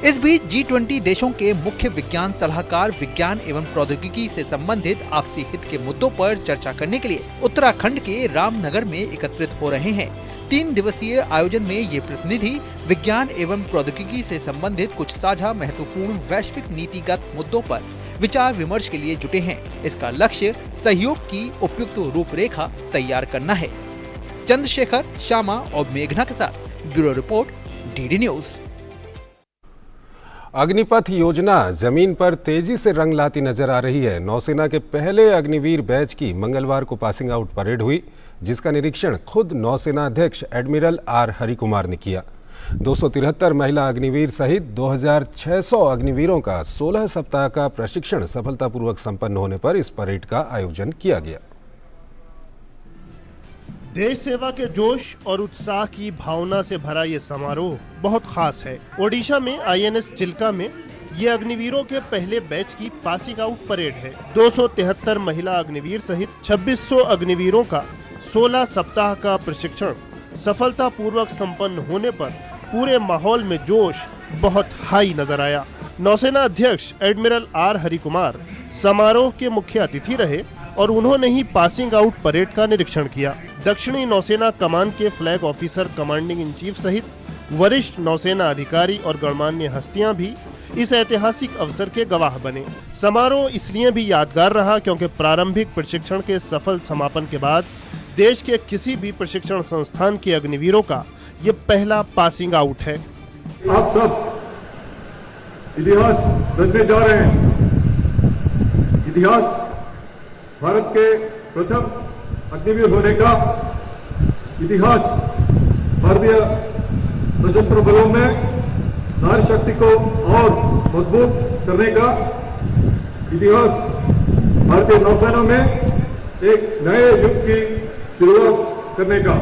इस बीच G20 देशों के मुख्य विज्ञान सलाहकार विज्ञान एवं प्रौद्योगिकी से संबंधित आपसी हित के मुद्दों पर चर्चा करने के लिए उत्तराखंड के रामनगर में एकत्रित हो रहे हैं। 3 दिवसीय आयोजन में ये प्रतिनिधि विज्ञान एवं प्रौद्योगिकी से संबंधित कुछ साझा महत्वपूर्ण वैश्विक नीतिगत मुद्दों पर विचार विमर्श के लिए जुटे हैं। इसका लक्ष्य सहयोग की उपयुक्त रूपरेखा तैयार करना है। चंद्रशेखर, श्यामा और मेघना के साथ bureau report, DD news. Agnipath योजना जमीन पर तेजी से रंग लाती नजर आ रही है। नौसेना के पहले अग्निवीर बैच की मंगलवार को पासिंग आउट परेड हुई। जिसका निरीक्षण खुद नौसेना अध्यक्ष एडमिरल आर हरिकुमार ने किया। 273 महिला अग्निवीर सहित 2600 अग्निवीरों का 16 सप्ताह का प्रशिक्षण सफलतापूर्वक संपन्न होने पर इस परेड का आयोजन किया गया। देश सेवा के जोश और उत्साह की भावना से भरा ये समारोह बहुत खास है। ओडिशा में INS चिल्का में ये अग्निवीरों के पहले बैच की पासिंग आउट परेड है। 273 महिला अग्निवीर सहित 2600 अग्निवीरों का 16 सप्ताह का प्रशिक्षण सफलतापूर्वक संपन्न होने पर पूरे माहौल में जोश बहुत हाई नजर आया। नौसेना अध्यक्ष एडमिरल आर हरिकुमार समारोह के मुख्य अतिथि रहे और उन्होंने ही पासिंग आउट परेड का निरीक्षण किया। दक्षिणी नौसेना कमान के flag officer commanding in chief सहित वरिष्ठ नौसेना अधिकारी और गणमान्य हस्तियां भी इस ऐतिहासिक अवसर के गवाह बने। समारोह इसलिए भी यादगार रहा क्योंकि प्रारंभिक प्रशिक्षण के सफल समापन के बाद देश के किसी भी प्रशिक्षण संस्थान के अग्निवीरों का ये पहला पासिंग आउट है। आप सब इतिहास रचने जा रहे हैं। इतिहास भारत के प्रथम अग्निवीर होने का, इतिहास भारतीय सशस्त्र बलों में नारी शक्ति को और मजबूत करने का, इतिहास भारतीय नौसेना में एक नए युग की शुरुआत करने का।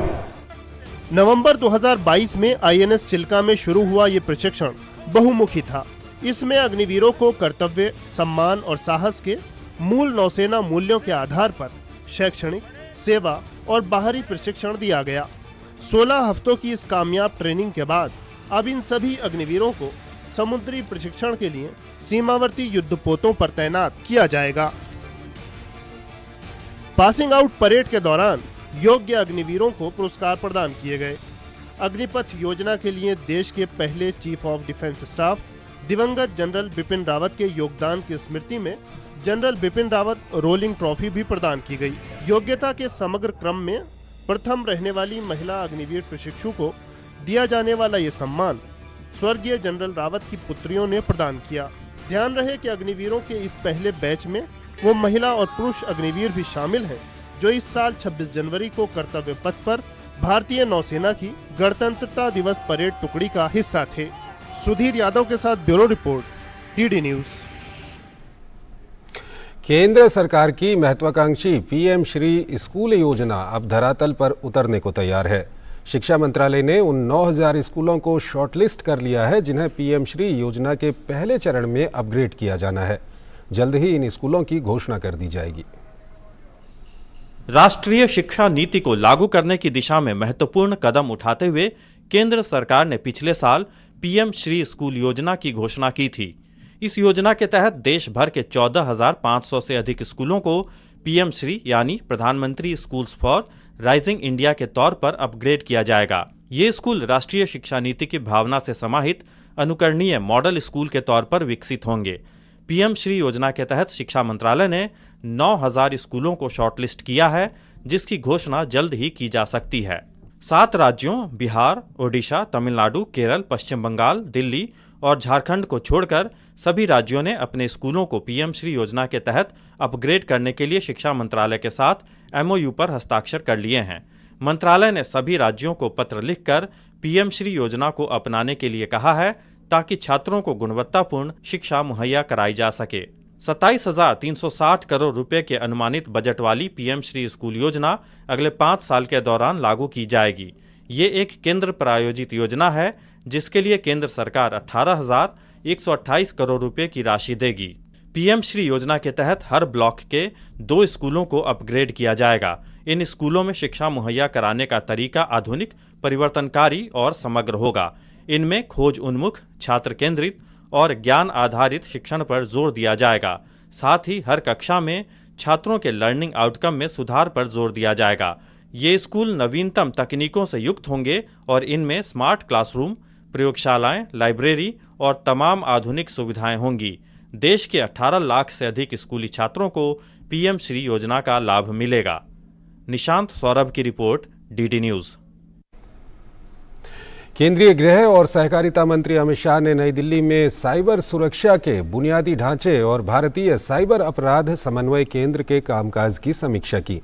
नवंबर 2022 में INS चिल्का में शुरू हुआ ये प्रशिक्षण बहुमुखी था। इसमें अग्निवीरों को कर्तव्य, सम्मान और साहस के मूल नौसेना मूल्यों के आधार पर शैक्षणिक, सेवा और बाहरी प्रशिक्षण दिया गया। 16 हफ्तों की इस कामयाब ट्रेनिंग के बाद अब इन सभी अग्निवीरों को समुद्री प्रशिक्षण के लिए सीमावर्ती युद्धपोतों पर तैनात किया जाएगा। पासिंग आउट परेड के दौरान योग्य अग्निवीरों को पुरस्कार प्रदान किए गए। अग्निपथ योजना के लिए देश के पहले चीफ ऑफ डिफेंस स्टाफ दिवंगत जनरल बिपिन रावत के योगदान की स्मृति में general Bipin Rawat rolling trophy भी प्रदान की गई। योग्यता के समग्र क्रम में प्रथम रहने वाली महिला अग्निवीर प्रशिक्षु को दिया जाने वाला ये सम्मान स्वर्गीय जनरल रावत की पुत्रियों ने प्रदान किया। ध्यान रहे कि अग्निवीरों के इस पहले बैच में वो महिला और पुरुष अग्निवीर भी शामिल हैं जो इस साल 26 जनवरी को कर्तव्य पथ पर भारतीय नौसेना की गणतंत्रता दिवस परेड टुकड़ी का हिस्सा थे। सुधीर यादव के साथ ब्यूरो रिपोर्ट, DD न्यूज। केंद्र सरकार की महत्वाकांक्षी PM श्री स्कूल योजना अब धरातल पर उतरने को तैयार है। शिक्षा मंत्रालय ने उन 9000 स्कूलों को शॉर्टलिस्ट कर लिया है जिन्हें PM श्री योजना के पहले चरण में अपग्रेड किया जाना है। जल्द ही इन स्कूलों की घोषणा कर दी जाएगी। राष्ट्रीय शिक्षा नीति को लागू करने की दिशा में महत्वपूर्ण कदम उठाते हुए केंद्र सरकार ने पिछले साल PM श्री स्कूल योजना की घोषणा की थी। इस योजना के तहत देश भर के 14,500 से अधिक स्कूलों को PM श्री यानी प्रधानमंत्री स्कूल्स फॉर राइजिंग इंडिया के तौर पर अपग्रेड किया जाएगा। ये स्कूल राष्ट्रीय शिक्षा नीति की भावना से समाहित अनुकरणीय मॉडल स्कूल के तौर पर विकसित होंगे। PM श्री योजना के तहत शिक्षा मंत्रालय ने 9000 स्कूलों को शॉर्टलिस्ट किया है, जिसकी घोषणा जल्द ही की जा सकती है। 7 राज्यों बिहार, ओडिशा, तमिलनाडु, केरल, पश्चिम बंगाल, दिल्ली और झारखंड को छोड़कर सभी राज्यों ने अपने स्कूलों को PM श्री योजना के तहत अपग्रेड करने के लिए शिक्षा मंत्रालय के साथ MOU पर हस्ताक्षर कर लिए हैं। मंत्रालय ने सभी राज्यों को पत्र लिखकर PM श्री योजना को अपनाने के लिए कहा है ताकि छात्रों को गुणवत्तापूर्ण शिक्षा मुहैया कराई जा सके। 27,360 करोड़ रुपए के अनुमानित बजट वाली PM श्री स्कूल योजना अगले 5 साल के दौरान लागू की जाएगी। ये एक केंद्र प्रायोजित योजना है जिसके लिए केंद्र सरकार 18,128 करोड़ रुपए की राशि देगी। PM श्री योजना के तहत हर ब्लॉक के 2 स्कूलों को अपग्रेड किया जाएगा। इन स्कूलों में शिक्षा मुहैया कराने का तरीका आधुनिक, परिवर्तनकारी और समग्र होगा। इनमें खोज उन्मुख, छात्र केंद्रित और ज्ञान आधारित शिक्षण पर जोर दिया जाएगा। साथ ही हर कक्षा में छात्रों के लर्निंग आउटकम में सुधार पर जोर दिया जाएगा। ये स्कूल नवीनतम तकनीकों से युक्त होंगे और इनमें स्मार्ट क्लासरूम, प्रयोगशालाएं, लाइब्रेरी और तमाम आधुनिक सुविधाएं होंगी। देश के 18 लाख से अधिक स्कूली छात्रों को PM श्री योजना का लाभ मिलेगा। निशांत सौरभ की रिपोर्ट, DD न्यूज। केंद्रीय गृह और सहकारिता मंत्री अमित शाह ने नई दिल्ली में साइबर सुरक्षा के बुनियादी ढांचे और भारतीय साइबर अपराध समन्वय केंद्र के कामकाज की समीक्षा की।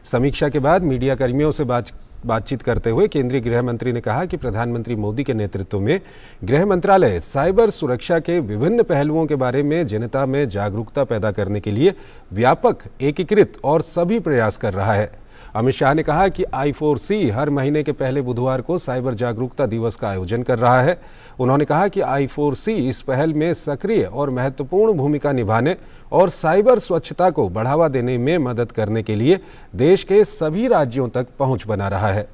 समीक्षा के बाद मीडिया कर्मियों से बातचीत करते हुए केंद्रीय गृह मंत्री ने कहा कि प्रधानमंत्री मोदी के नेतृत्व में गृह मंत्रालय साइबर सुरक्षा के विभिन्न पहलुओं के बारे में जनता में जागरूकता पैदा करने के लिए व्यापक, एकीकृत और सभी प्रयास कर रहा है। अमित शाह ने कहा कि I4C हर महीने के पहले बुधवार को साइबर जागरूकता दिवस का आयोजन कर रहा है। उन्होंने कहा कि I4C इस पहल में सक्रिय और महत्वपूर्ण भूमिका निभाने और साइबर स्वच्छता को बढ़ावा देने में मदद करने के लिए देश के सभी राज्यों तक पहुंच बना रहा है।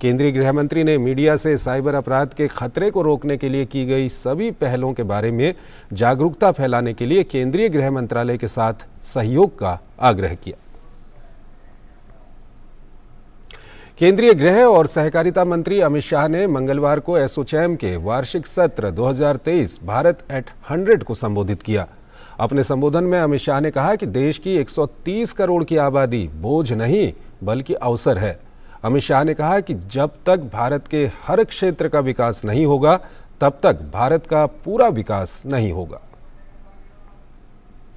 केंद्रीय गृह मंत्री ने मीडिया से साइबर अपराध के खतरे को रोकने के लिए की गई सभी पहलों के बारे में जागरूकता फैलाने के लिए केंद्रीय गृह मंत्रालय के साथ सहयोग का आग्रह किया। केंद्रीय गृह और सहकारिता मंत्री अमित शाह ने मंगलवार को एसोचैम के वार्षिक सत्र 2023 भारत एट 100 को संबोधित किया। अपने संबोधन में अमित शाह ने कहा कि देश की 130 करोड़ की आबादी बोझ नहीं बल्कि अवसर है। अमित शाह ने कहा कि जब तक भारत के हर क्षेत्र का विकास नहीं होगा तब तक भारत का पूरा विकास नहीं होगा।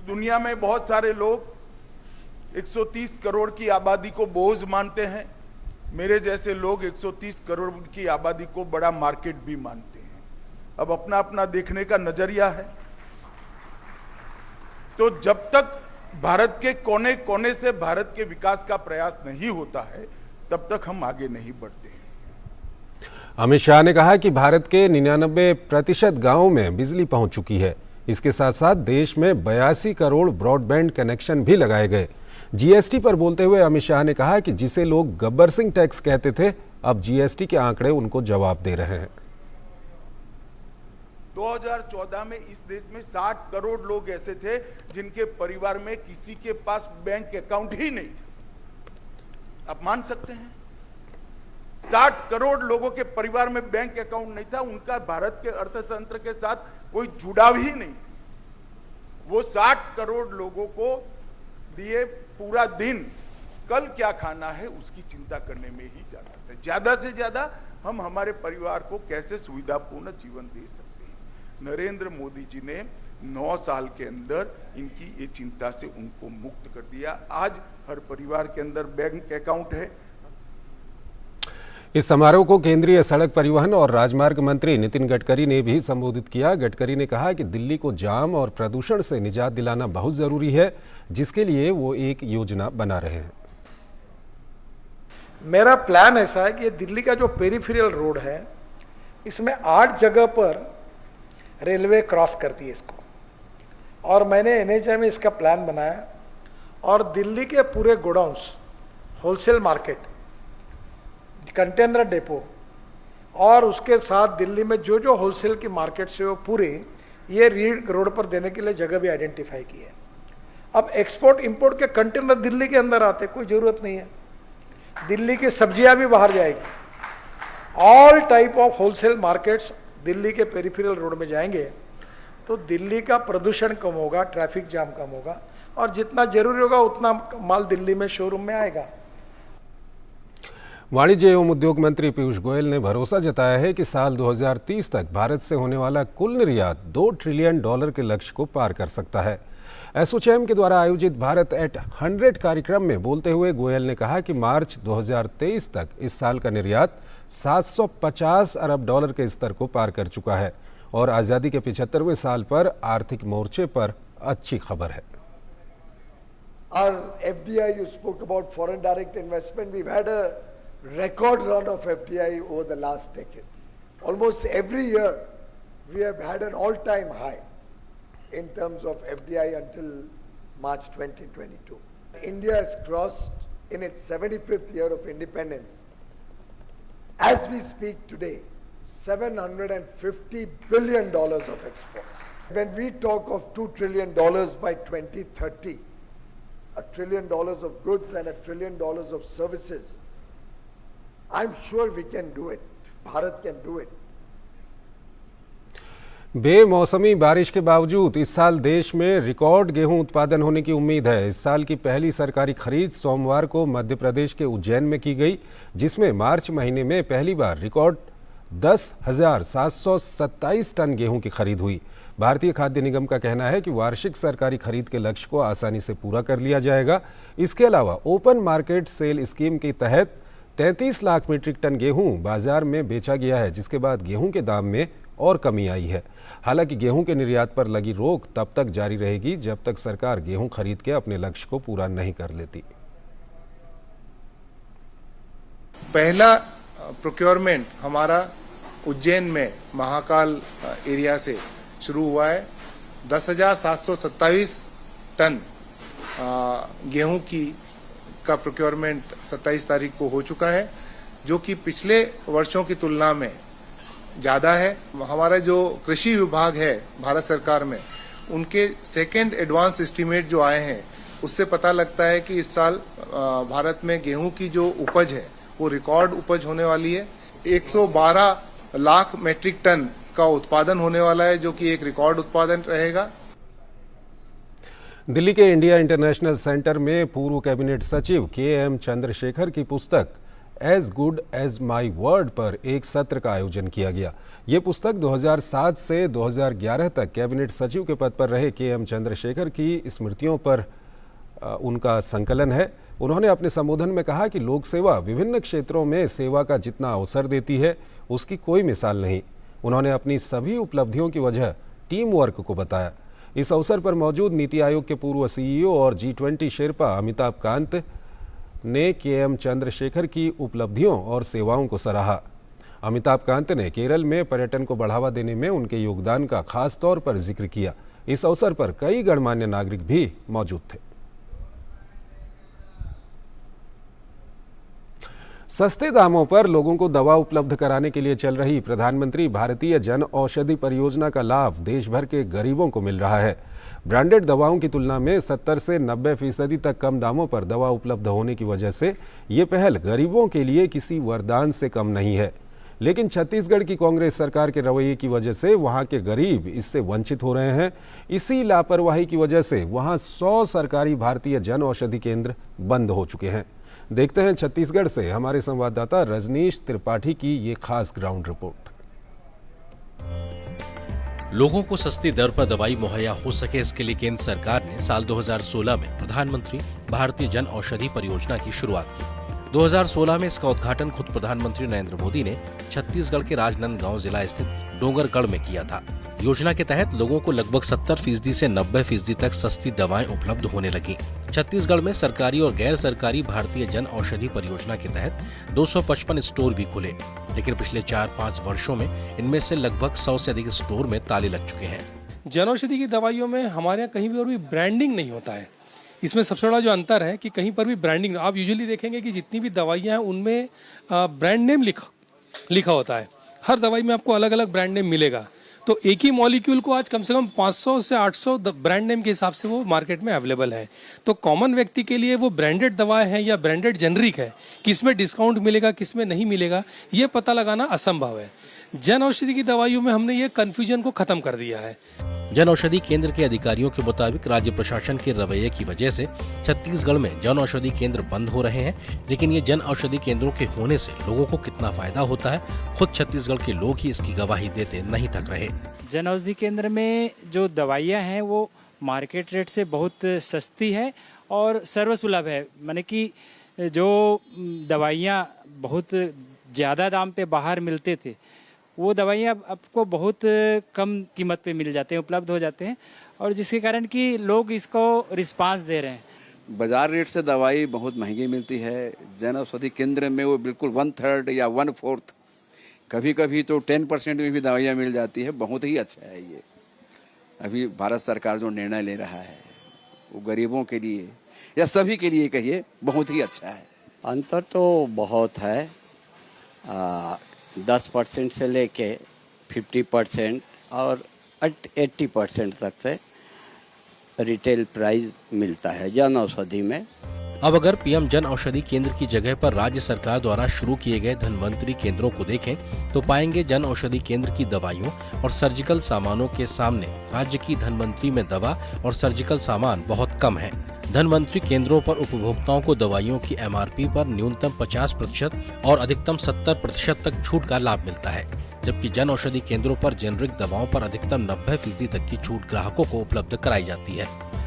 दुनिया में बहुत सारे लोग 130 करोड़ की आबादी को बोझ मानते हैं। मेरे जैसे लोग 130 करोड़ की आबादी को बड़ा मार्केट भी मानते हैं। अब अपना अपना देखने का नजरिया है। तो जब तक भारत के कोने कोने से भारत के विकास का प्रयास नहीं होता है तब तक हम आगे नहीं बढ़ते हैं। अमित शाह ने कहा कि भारत के 99% गांवों में बिजली पहुंच चुकी है। इसके साथ साथ देश में 82 करोड़ ब्रॉडबैंड कनेक्शन भी लगाए गए। जीएसटी पर बोलते हुए अमित शाह ने कहा कि जिसे लोग गब्बर सिंह टैक्स कहते थे, अब जीएसटी के आंकड़े उनको जवाब दे रहे हैं। 2014 में इस देश में 60 करोड़ लोग ऐसे थे जिनके परिवार में किसी के पास बैंक अकाउंट ही नहीं था। आप मान सकते हैं 60 करोड़ लोगों के परिवार में बैंक अकाउंट नहीं था, उनका भारत के अर्थतंत्र के साथ कोई जुड़ाव ही नहीं। वो 60 करोड़ लोगों को दिए पूरा दिन कल क्या खाना है उसकी चिंता करने में ही जाता है। ज्यादा से ज्यादा हम हमारे परिवार को कैसे सुविधापूर्ण जीवन दे सकते हैं। नरेंद्र मोदी जी ने 9 साल के अंदर इनकी ये चिंता से उनको मुक्त कर दिया। आज हर परिवार के अंदर बैंक अकाउंट है। इस समारोह को केंद्रीय सड़क परिवहन और राजमार्ग मंत्री नितिन गडकरी ने भी संबोधित किया। गडकरी ने कहा कि दिल्ली को जाम और प्रदूषण से निजात दिलाना बहुत जरूरी है, जिसके लिए वो एक योजना बना रहे हैं। मेरा प्लान ऐसा है कि दिल्ली का जो पेरिफेरल रोड है इसमें 8 जगह पर रेलवे क्रॉस करती है इसको, और मैंने एनएचआई में इसका प्लान बनाया। और दिल्ली के पूरे godowns, wholesale market, container depot और उसके साथ दिल्ली में जो जो होलसेल की मार्केट से वो पूरे ये रीड रोड पर देने के लिए जगह भी आइडेंटिफाई की है। अब एक्सपोर्ट इंपोर्ट के कंटेनर दिल्ली के अंदर आते कोई जरूरत नहीं है, दिल्ली की सब्जियां भी बाहर जाएगी। All type of wholesale markets Delhi के पेरिफेरल रोड में जाएंगे तो दिल्ली का प्रदूषण कम होगा, ट्रैफिक जाम कम होगा और जितना जरूरी होगा उतना माल दिल्ली में शोरूम में आएगा। वाणिज्य एवं उद्योग मंत्री पीयूष गोयल ने भरोसा जताया है कि साल 2030 तक भारत से होने वाला कुल निर्यात $2 ट्रिलियन के लक्ष्य को पार कर सकता है। एसोचैम के द्वारा आयोजित भारत एट 100 कार्यक्रम में बोलते हुए गोयल ने कहा कि मार्च 2023 तक इस साल का निर्यात $750 अरब के स्तर को पार कर चुका है और आज़ादी के 75वें साल पर आर्थिक मोर्चे पर अच्छी खबर है। Our FDI, you spoke about foreign direct investment. We've had a record run of FDI over the last decade. Almost every year, we have had an all-time high in terms of FDI until March 2022. India has crossed in its 75th year of independence. As we speak today, $750 billion of exports. When we talk of $2 trillion by 2030, $1 trillion of goods and $1 trillion of services, I'm sure we can do it. Bharat can do it. बेमौसमी बारिश के बावजूद इस साल देश में record गेहूं उत्पादन होने की उम्मीद है। इस साल की पहली सरकारी खरीद सोमवार को मध्य प्रदेश के उज्जैन में की गई, जिसमें मार्च महीने में पहली बार रिकॉर्ड 10,727 टन गेहूं की खरीद हुई। भारतीय खाद्य निगम का कहना है कि वार्षिक सरकारी खरीद के लक्ष्य को आसानी से पूरा कर लिया जाएगा। इसके अलावा ओपन मार्केट सेल स्कीम के तहत 33 लाख मीट्रिक टन गेहूं बाजार में बेचा गया है, जिसके बाद गेहूं के दाम में और कमी आई है। हालांकि गेहूं के निर्यात पर लगी रोक तब तक जारी रहेगी जब तक सरकार गेहूं खरीद के अपने लक्ष्य को पूरा नहीं कर लेती। पहला प्रोक्योरमेंट हमारा उज्जैन में महाकाल एरिया से शुरू हुआ है। 10,727 टन गेहूं का प्रोक्योरमेंट 27 तारीख को हो चुका है, जो कि पिछले वर्षों की तुलना में ज़्यादा है। हमारा जो कृषि विभाग है भारत सरकार में, उनके सेकेंड एडवांस एस्टीमेट जो आए हैं उससे पता लगता है कि इस साल भारत में गेहूं की जो उपज है वो रिकॉर्ड उपज होने वाली है। 112 लाख मीट्रिक टन का उत्पादन होने वाला है, जो कि एक रिकॉर्ड उत्पादन रहेगा। दिल्ली के इंडिया इंटरनेशनल सेंटर में पूर्व कैबिनेट सचिव KM चंद्रशेखर की पुस्तक as good as my word पर एक सत्र का आयोजन किया गया। ये पुस्तक 2007 से 2011 तक कैबिनेट सचिव के पद पर रहे KM चंद्रशेखर की स्मृतियों पर उनका संकलन है। उन्होंने अपने संबोधन में कहा कि लोक सेवा विभिन्न क्षेत्रों में सेवा का जितना अवसर देती है उसकी कोई मिसाल नहीं। उन्होंने अपनी सभी उपलब्धियों की वजह टीम वर्क को बताया। इस अवसर पर मौजूद नीति आयोग के पूर्व CEO और G20 शेर्पा अमिताभ कांत ने KM चंद्रशेखर की उपलब्धियों और सेवाओं को सराहा। अमिताभ कांत ने केरल में पर्यटन को बढ़ावा देने में उनके योगदान का खास तौर पर जिक्र किया। इस अवसर पर कई गणमान्य नागरिक भी मौजूद थे। सस्ते दामों पर लोगों को दवा उपलब्ध कराने के लिए चल रही प्रधानमंत्री भारतीय जन औषधि परियोजना का लाभ देश भर के गरीबों को मिल रहा है। ब्रांडेड दवाओं की तुलना में 70 से 90% तक कम दामों पर दवा उपलब्ध होने की वजह से ये पहल गरीबों के लिए किसी वरदान से कम नहीं है। लेकिन छत्तीसगढ़ की कांग्रेस सरकार के रवैये की वजह से वहां के गरीब इससे वंचित हो रहे हैं। इसी लापरवाही की वजह से वहां 100 सरकारी भारतीय जन औषधि केंद्र बंद हो चुके हैं। देखते हैं छत्तीसगढ़ से हमारे संवाददाता रजनीश त्रिपाठी की ये खास ग्राउंड रिपोर्ट। लोगों को सस्ती दर पर दवाई मुहैया हो सके, इसके लिए केंद्र सरकार ने साल 2016 में प्रधानमंत्री भारतीय जन औषधि परियोजना की शुरुआत की। 2016 में इसका उद्घाटन खुद प्रधानमंत्री नरेंद्र मोदी ने छत्तीसगढ़ के राजनांदगांव जिला स्थित डोंगरगढ़ में किया था। योजना के तहत लोगों को लगभग 70% से 90% तक सस्ती दवाएं उपलब्ध होने लगी। छत्तीसगढ़ में सरकारी और गैर सरकारी भारतीय जन औषधि परियोजना के तहत 255 स्टोर भी खुले, लेकिन पिछले 4-5 वर्षों में इनमें से लगभग 100 से अधिक स्टोर में ताले लग चुके हैं। जन औषधि की दवाइयों में हमारे यहाँ कहीं भी और भी ब्रांडिंग नहीं होता है। इसमें सबसे बड़ा जो अंतर है कि कहीं पर भी ब्रांडिंग, आप यूजुअली देखेंगे कि जितनी भी दवाइयाँ हैं उनमें ब्रांड नेम लिखा होता है। हर दवाई में आपको अलग अलग ब्रांड नेम मिलेगा। तो एक ही मॉलिक्यूल को आज कम से कम 500 से 800 ब्रांड नेम के हिसाब से वो मार्केट में अवेलेबल है। तो कॉमन व्यक्ति के लिए वो ब्रांडेड दवाएं हैं या ब्रांडेड जेनरिक है, किसमें डिस्काउंट मिलेगा किसमें नहीं मिलेगा, ये पता लगाना असंभव है। जन औषधि की दवाइयों में हमने ये कन्फ्यूजन को खत्म कर दिया है। जन औषधि केंद्र के अधिकारियों के मुताबिक राज्य प्रशासन के रवैये की वजह से छत्तीसगढ़ में जन औषधि केंद्र बंद हो रहे हैं, लेकिन ये जन औषधि केंद्रों के होने से लोगों को कितना फायदा होता है, खुद छत्तीसगढ़ के लोग ही इसकी गवाही देते नहीं थक रहे। जन औषधि केंद्र में जो दवाइयाँ हैं वो मार्केट रेट से बहुत सस्ती है और सर्वसुलभ है। माने कि जो दवाइयाँ बहुत ज़्यादा दाम पे बाहर मिलते थे, वो दवाइयाँ आपको बहुत कम कीमत पे मिल जाते हैं, उपलब्ध हो जाते हैं, और जिसके कारण कि लोग इसको रिस्पांस दे रहे हैं। बाजार रेट से दवाई बहुत महंगी मिलती है। जन औषधि केंद्र में वो बिल्कुल 1/3 या 1/4, कभी कभी तो 10% में भी दवाइयाँ मिल जाती है। बहुत ही अच्छा है ये। अभी भारत सरकार जो निर्णय ले रहा है वो गरीबों के लिए या सभी के लिए कहिए बहुत ही अच्छा है। अंतर तो बहुत है। 10% से लेके 50% और 80% तक से रिटेल प्राइस मिलता है जन औषधि में। अब अगर पीएम जन औषधि केंद्र की जगह पर राज्य सरकार द्वारा शुरू किए गए धन्वंतरी केंद्रों को देखें तो पाएंगे जन औषधि केंद्र की दवाइयों और सर्जिकल सामानों के सामने राज्य की धन्वंतरी में दवा और सर्जिकल सामान बहुत कम है। धन्वंतरी केंद्रों पर उपभोक्ताओं को दवाइयों की MRP पर न्यूनतम 50% और अधिकतम 70% तक छूट का लाभ मिलता है। जबकि जन औषधि केंद्रों पर जेनरिक दवाओं पर अधिकतम 90% तक की छूट ग्राहकों को उपलब्ध कराई जाती है।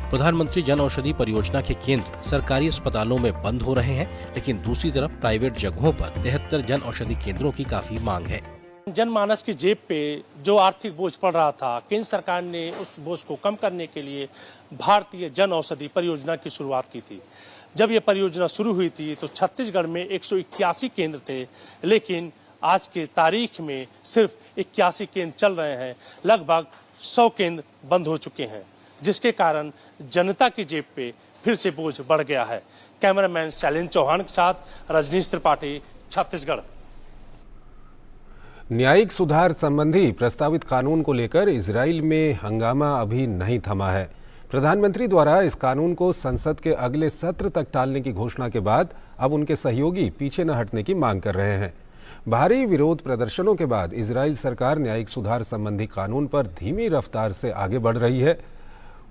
प्रधानमंत्री जन औषधि परियोजना के केंद्र सरकारी अस्पतालों में बंद हो रहे हैं, लेकिन दूसरी तरफ प्राइवेट जगहों पर 73 जन औषधि केंद्रों की काफी मांग है। जनमानस की जेब पे जो आर्थिक बोझ पड़ रहा था, केंद्र सरकार ने उस बोझ को कम करने के लिए भारतीय जन औषधि परियोजना की शुरुआत की थी। जब ये परियोजना शुरू हुई थी तो छत्तीसगढ़ में 181 केंद्र थे, लेकिन आज के तारीख में सिर्फ 81 केंद्र चल रहे हैं। लगभग 100 केंद्र बंद हो चुके हैं, जिसके कारण जनता की जेब पे फिर से बोझ बढ़ गया है। कैमरामैन शैलेंद्र चौहान के साथ रजनीश त्रिपाठी, छत्तीसगढ़। न्यायिक सुधार संबंधी प्रस्तावित कानून को लेकर इजराइल में हंगामा अभी नहीं थमा है। प्रधानमंत्री द्वारा इस कानून को संसद के अगले सत्र तक टालने की घोषणा के बाद अब उनके सहयोगी पीछे न हटने की मांग कर रहे हैं। भारी विरोध प्रदर्शनों के बाद इजराइल सरकार न्यायिक सुधार संबंधी कानून पर धीमी रफ्तार से आगे बढ़ रही है।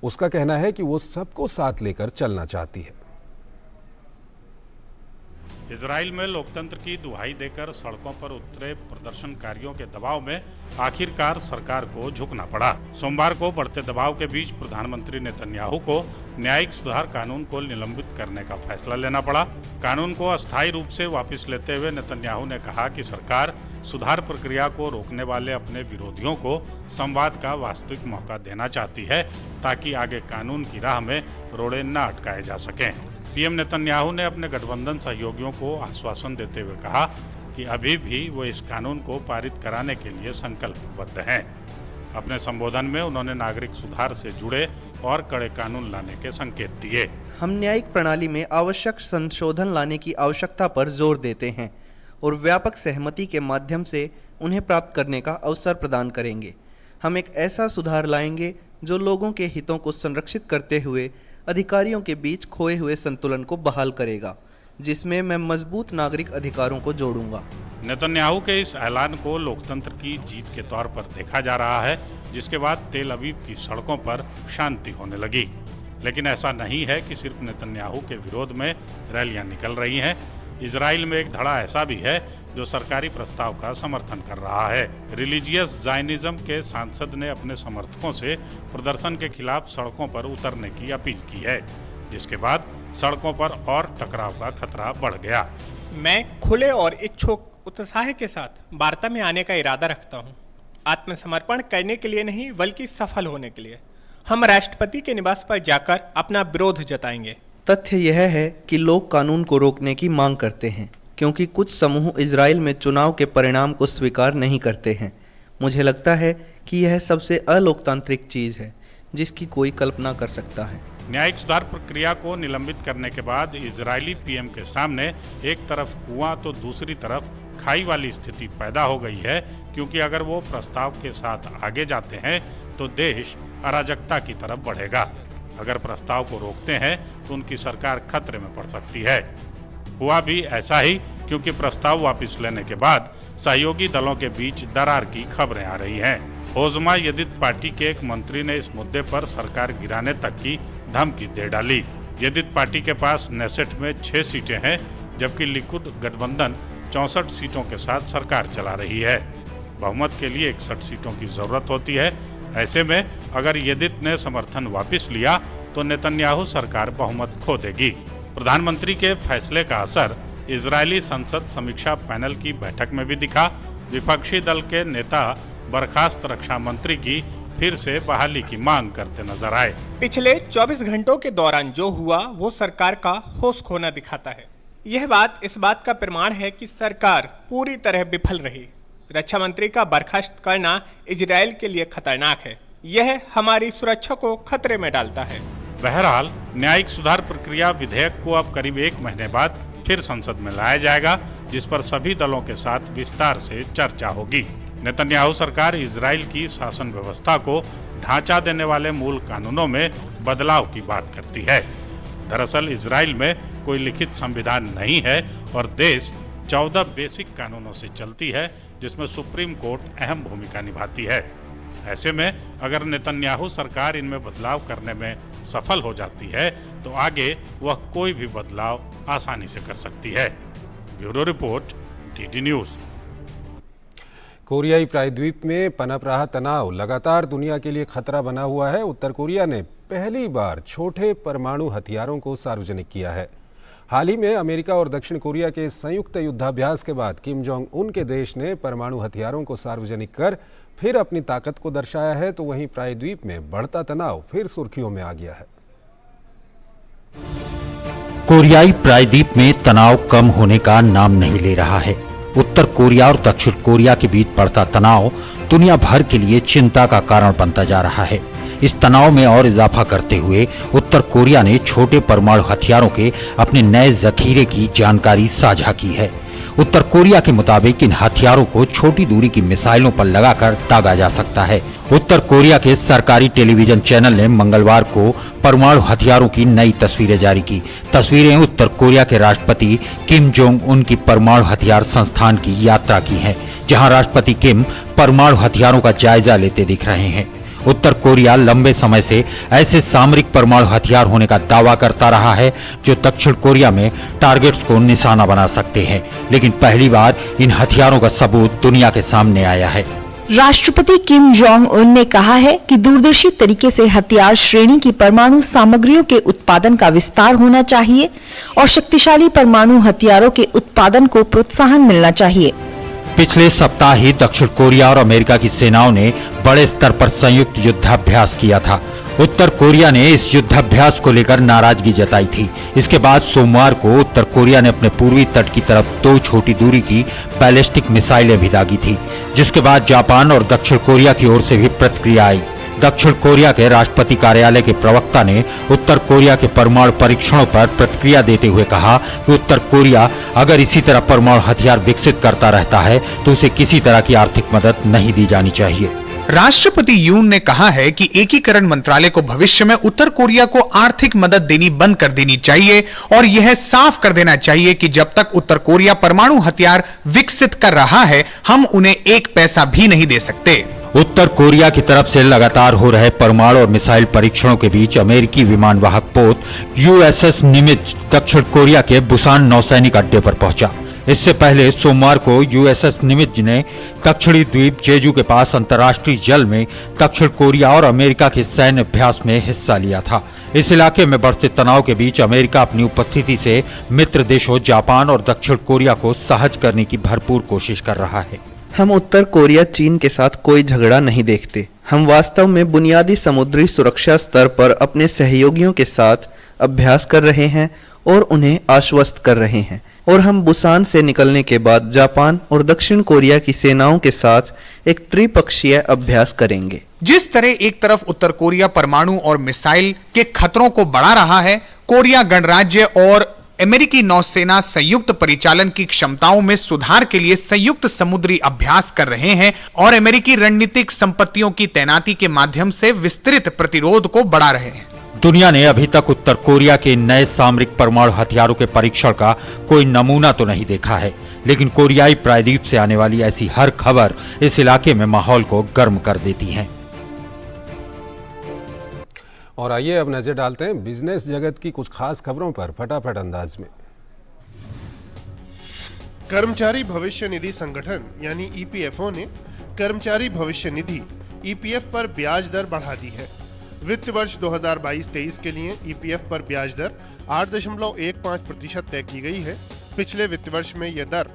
उसका कहना है कि वो सबको साथ लेकर चलना चाहती है। इजराइल में लोकतंत्र की दुहाई देकर सड़कों पर उतरे प्रदर्शनकारियों के दबाव में आखिरकार सरकार को झुकना पड़ा। सोमवार को बढ़ते दबाव के बीच प्रधानमंत्री नेतन्याहू को न्यायिक सुधार कानून को निलंबित करने का फैसला लेना पड़ा। कानून को अस्थायी रूप से वापस लेते हुए नेतन्याहू ने कहा कि सरकार सुधार प्रक्रिया को रोकने वाले अपने विरोधियों को संवाद का वास्तविक मौका देना चाहती है, ताकि आगे कानून की राह में रोड़े न अटकाए जा सकें। पीएम नेतन्याहू ने अपने गठबंधन सहयोगियों को आश्वासन देते हुए कहा कि अभी भी वो इस कानून को पारित कराने के लिए संकल्पबद्ध हैं। अपने संबोधन में उन्होंने नागरिक सुधार से जुड़े और कड़े कानून लाने के संकेत दिए। हम न्यायिक प्रणाली में आवश्यक संशोधन लाने की आवश्यकता पर जोर देते हैं और व्यापक सहमति के माध्यम से उन्हें प्राप्त करने का अवसर प्रदान करेंगे। हम एक ऐसा सुधार लाएंगे जो लोगों के हितों को संरक्षित करते हुए अधिकारियों के बीच खोए हुए संतुलन को बहाल करेगा, जिसमें मैं मजबूत नागरिक अधिकारों को जोड़ूंगा। नेतन्याहू के इस ऐलान को लोकतंत्र की जीत के तौर पर देखा जा रहा है, जिसके बाद तेल अवीव की सड़कों पर शांति होने लगी। लेकिन ऐसा नहीं है कि सिर्फ नेतन्याहू के विरोध में रैलियां निकल रही हैं। इजराइल में एक धड़ा ऐसा भी है जो सरकारी प्रस्ताव का समर्थन कर रहा है। रिलीजियस जायनिज्म के सांसद ने अपने समर्थकों से प्रदर्शन के खिलाफ सड़कों पर उतरने की अपील की है, जिसके बाद सड़कों पर और टकराव का खतरा बढ़ गया। मैं खुले और इच्छुक उत्साह के साथ वार्ता में आने का इरादा रखता हूं, आत्मसमर्पण करने के लिए नहीं बल्कि सफल होने के लिए। हम राष्ट्रपति के निवास पर जाकर अपना विरोध जताएंगे। तथ्य यह है कि लोग कानून को रोकने की मांग करते हैं, क्योंकि कुछ समूह इजराइल में चुनाव के परिणाम को स्वीकार नहीं करते हैं। मुझे लगता है कि यह सबसे अलोकतांत्रिक चीज है जिसकी कोई कल्पना कर सकता है। न्यायिक सुधार प्रक्रिया को निलंबित करने के बाद इजरायली पीएम के सामने एक तरफ कुआं तो दूसरी तरफ खाई वाली स्थिति पैदा हो गई है, क्योंकि अगर वो प्रस्ताव के साथ आगे जाते हैं तो देश अराजकता की तरफ बढ़ेगा। अगर प्रस्ताव को रोकते हैं तो उनकी सरकार खतरे में पड़ सकती है। हुआ भी ऐसा ही, क्योंकि प्रस्ताव वापस लेने के बाद सहयोगी दलों के बीच दरार की खबरें आ रही हैं। ओजमा यदित पार्टी के एक मंत्री ने इस मुद्दे पर सरकार गिराने तक की धमकी दे डाली। यदित पार्टी के पास नेसेट में 6 सीटें हैं, जबकि लिकुड गठबंधन 64 सीटों के साथ सरकार चला रही है। बहुमत के लिए 61 सीटों की जरूरत होती है। ऐसे में अगर यदित ने समर्थन वापस लिया तो नेतन्याहू सरकार बहुमत खो देगी। प्रधानमंत्री के फैसले का असर इजरायली संसद समीक्षा पैनल की बैठक में भी दिखा। विपक्षी दल के नेता बर्खास्त रक्षा मंत्री की फिर से बहाली की मांग करते नजर आए। पिछले 24 घंटों के दौरान जो हुआ वो सरकार का होश खोना दिखाता है। यह बात इस बात का प्रमाण है कि सरकार पूरी तरह विफल रही। रक्षा मंत्री का बर्खास्त करना इजराइल के लिए खतरनाक है। यह हमारी सुरक्षा को खतरे में डालता है। बहरहाल न्यायिक सुधार प्रक्रिया विधेयक को अब करीब 1 महीने बाद फिर संसद में लाया जाएगा, जिस पर सभी दलों के साथ विस्तार से चर्चा होगी। नेतन्याहू सरकार इजराइल की शासन व्यवस्था को ढांचा देने वाले मूल कानूनों में बदलाव की बात करती है। दरअसल इजराइल में कोई लिखित संविधान नहीं है और देश 14 बेसिक कानूनों से चलती है, जिसमें सुप्रीम कोर्ट अहम भूमिका निभाती है। ऐसे में अगर नेतन्याहू सरकार इनमें बदलाव करने में सफल हो जाती है तो आगे वह कोई भी बदलाव आसानी से कर सकती है। Bureau report, DD news. कोरियाई प्रायद्वीप में पनप रहा तनाव लगातार दुनिया के लिए खतरा बना हुआ है। उत्तर कोरिया ने पहली बार छोटे परमाणु हथियारों को सार्वजनिक किया है। हाल ही में अमेरिका और दक्षिण कोरिया के संयुक्त युद्धाभ्यास के बाद किम जोंग उन के देश ने परमाणु हथियारों को सार्वजनिक कर फिर अपनी ताकत को दर्शाया है, तो वहीं प्रायद्वीप में बढ़ता तनाव फिर सुर्खियों में आ गया है। कोरियाई प्रायद्वीप में तनाव कम होने का नाम नहीं ले रहा है। उत्तर कोरिया और दक्षिण कोरिया के बीच बढ़ता तनाव दुनिया भर के लिए चिंता का कारण बनता जा रहा है। इस तनाव में और इजाफा करते हुए उत्तर कोरिया ने छोटे परमाणु हथियारों के अपने नए जखीरे की जानकारी साझा की है। उत्तर कोरिया के मुताबिक इन हथियारों को छोटी दूरी की मिसाइलों पर लगाकर दागा जा सकता है। उत्तर कोरिया के सरकारी टेलीविजन चैनल ने मंगलवार को परमाणु हथियारों की नई तस्वीरें जारी की। तस्वीरें उत्तर कोरिया के राष्ट्रपति किम जोंग उन की परमाणु हथियार संस्थान की यात्रा की हैं, जहां राष्ट्रपति किम परमाणु हथियारों का जायजा लेते दिख रहे हैं। उत्तर कोरिया लंबे समय से ऐसे सामरिक परमाणु हथियार होने का दावा करता रहा है जो दक्षिण कोरिया में टारगेट्स को निशाना बना सकते हैं, लेकिन पहली बार इन हथियारों का सबूत दुनिया के सामने आया है। राष्ट्रपति किम जोंग उन ने कहा है कि दूरदर्शी तरीके से हथियार श्रेणी की परमाणु सामग्रियों के उत्पादन का विस्तार होना चाहिए और शक्तिशाली परमाणु हथियारों के उत्पादन को प्रोत्साहन मिलना चाहिए। पिछले सप्ताह ही दक्षिण कोरिया और अमेरिका की सेनाओं ने बड़े स्तर पर संयुक्त युद्धाभ्यास किया था। उत्तर कोरिया ने इस युद्धाभ्यास को लेकर नाराजगी जताई थी। इसके बाद सोमवार को उत्तर कोरिया ने अपने पूर्वी तट की तरफ 2 छोटी दूरी की बैलिस्टिक मिसाइलें भी दागी थी, जिसके बाद जापान और दक्षिण कोरिया की ओर से भी प्रतिक्रिया आई। दक्षिण कोरिया के राष्ट्रपति कार्यालय के प्रवक्ता ने उत्तर कोरिया के परमाणु परीक्षणों पर प्रतिक्रिया देते हुए कहा कि उत्तर कोरिया अगर इसी तरह परमाणु हथियार विकसित करता रहता है तो उसे किसी तरह की आर्थिक मदद नहीं दी जानी चाहिए। राष्ट्रपति यून ने कहा है कि एकीकरण मंत्रालय को भविष्य में उत्तर कोरिया को आर्थिक मदद देनी बंद कर देनी चाहिए और यह साफ कर देना चाहिए कि जब तक उत्तर कोरिया परमाणु हथियार विकसित कर रहा है, हम उन्हें 1 पैसा भी नहीं दे सकते। उत्तर कोरिया की तरफ से लगातार हो रहे परमाणु और मिसाइल परीक्षणों के बीच अमेरिकी विमानवाहक पोत यूएसएस निमित्ज दक्षिण कोरिया के बुसान नौसैनिक अड्डे पर पहुंचा। इससे पहले सोमवार को यूएसएस निमित्ज ने दक्षिणी द्वीप जेजू के पास अंतर्राष्ट्रीय जल में दक्षिण कोरिया और अमेरिका के सैन्य अभ्यास में हिस्सा लिया था। इस इलाके में बढ़ते तनाव के बीच अमेरिका अपनी उपस्थिति से मित्र देशों जापान और दक्षिण कोरिया को सहज करने की भरपूर कोशिश कर रहा है। हम उत्तर कोरिया चीन के साथ कोई झगड़ा नहीं देखते। हम वास्तव में बुनियादी समुद्री सुरक्षा स्तर पर अपने सहयोगियों के साथ अभ्यास कर रहे हैं और उन्हें आश्वस्त कर रहे हैं, और हम बुसान से निकलने के बाद जापान और दक्षिण कोरिया की सेनाओं के साथ एक त्रिपक्षीय अभ्यास करेंगे। जिस तरह एक तरफ उत्तर कोरिया परमाणु और मिसाइल के खतरों को बढ़ा रहा है, कोरिया गणराज्य और अमेरिकी नौसेना संयुक्त परिचालन की क्षमताओं में सुधार के लिए संयुक्त समुद्री अभ्यास कर रहे हैं और अमेरिकी रणनीतिक संपत्तियों की तैनाती के माध्यम से विस्तृत प्रतिरोध को बढ़ा रहे हैं। दुनिया ने अभी तक उत्तर कोरिया के नए सामरिक परमाणु हथियारों के परीक्षण का कोई नमूना तो नहीं देखा है, लेकिन कोरियाई प्रायद्वीप से आने वाली ऐसी हर खबर इस इलाके में माहौल को गर्म कर देती है। और आइए अब नजर डालते हैं बिजनेस जगत की कुछ खास खबरों पर फटाफट अंदाज में। कर्मचारी भविष्य निधि संगठन यानी ईपीएफओ ने कर्मचारी भविष्य निधि ईपीएफ पर ब्याज दर बढ़ा दी है। वित्त वर्ष 2022-23 के लिए ईपीएफ पर ब्याज दर 8.15% तय की गई है। पिछले वित्त वर्ष में यह दर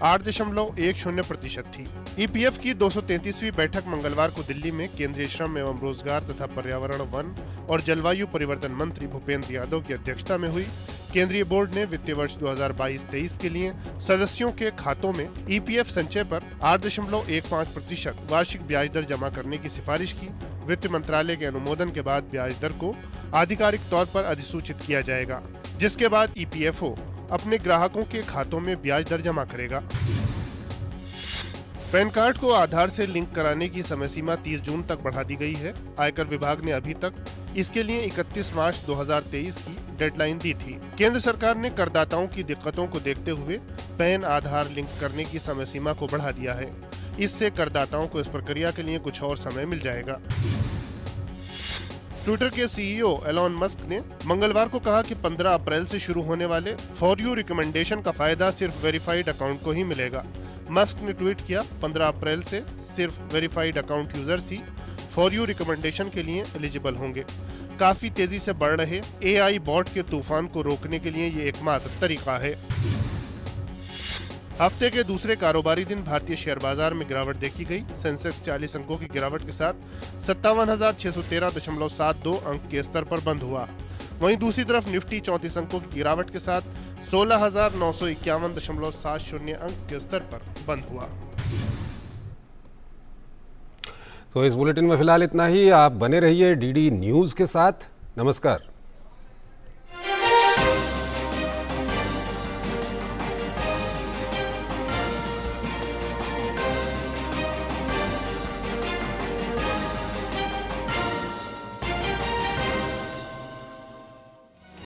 8.10% थी। ईपीएफ की 233वीं बैठक मंगलवार को दिल्ली में केंद्रीय श्रम एवं रोजगार तथा पर्यावरण, वन और जलवायु परिवर्तन मंत्री भूपेंद्र यादव की अध्यक्षता में हुई। केंद्रीय बोर्ड ने वित्तीय वर्ष 2022-23 के लिए सदस्यों के खातों में ईपीएफ संचय पर 8.15% वार्षिक ब्याज दर जमा करने की सिफारिश की। वित्त मंत्रालय के अनुमोदन के बाद ब्याज दर को आधिकारिक तौर पर अधिसूचित किया जाएगा, जिसके बाद ईपीएफओ अपने ग्राहकों के खातों में ब्याज दर जमा करेगा। पैन कार्ड को आधार से लिंक कराने की समय सीमा 30 जून तक बढ़ा दी गई है। आयकर विभाग ने अभी तक इसके लिए 31 मार्च 2023 की डेडलाइन दी थी। केंद्र सरकार ने करदाताओं की दिक्कतों को देखते हुए पैन आधार लिंक करने की समय सीमा को बढ़ा दिया है। इससे करदाताओं को इस प्रक्रिया के लिए कुछ और समय मिल जाएगा। ट्विटर के सीईओ एलॉन मस्क ने मंगलवार को कहा कि 15 अप्रैल से शुरू होने वाले फॉर यू रिकमेंडेशन का फायदा सिर्फ वेरीफाइड अकाउंट को ही मिलेगा। मस्क ने ट्वीट किया, 15 अप्रैल से सिर्फ verified account users he for you recommendation के लिए एलिजिबल होंगे। काफी तेजी से बढ़ रहे AI बॉट के तूफान को रोकने के लिए ये एकमात्र तरीका है। हफ्ते के दूसरे कारोबारी दिन भारतीय शेयर बाजार में गिरावट देखी गई। सेंसेक्स 40 अंकों की गिरावट के साथ 57,613.72 अंक के स्तर पर बंद हुआ। वहीं दूसरी तरफ निफ्टी 34 अंकों की गिरावट के साथ 16,951.70 अंक के स्तर पर बंद हुआ। तो इस बुलेटिन में फिलहाल इतना ही। आप बने रहिए DD न्यूज के साथ। नमस्कार।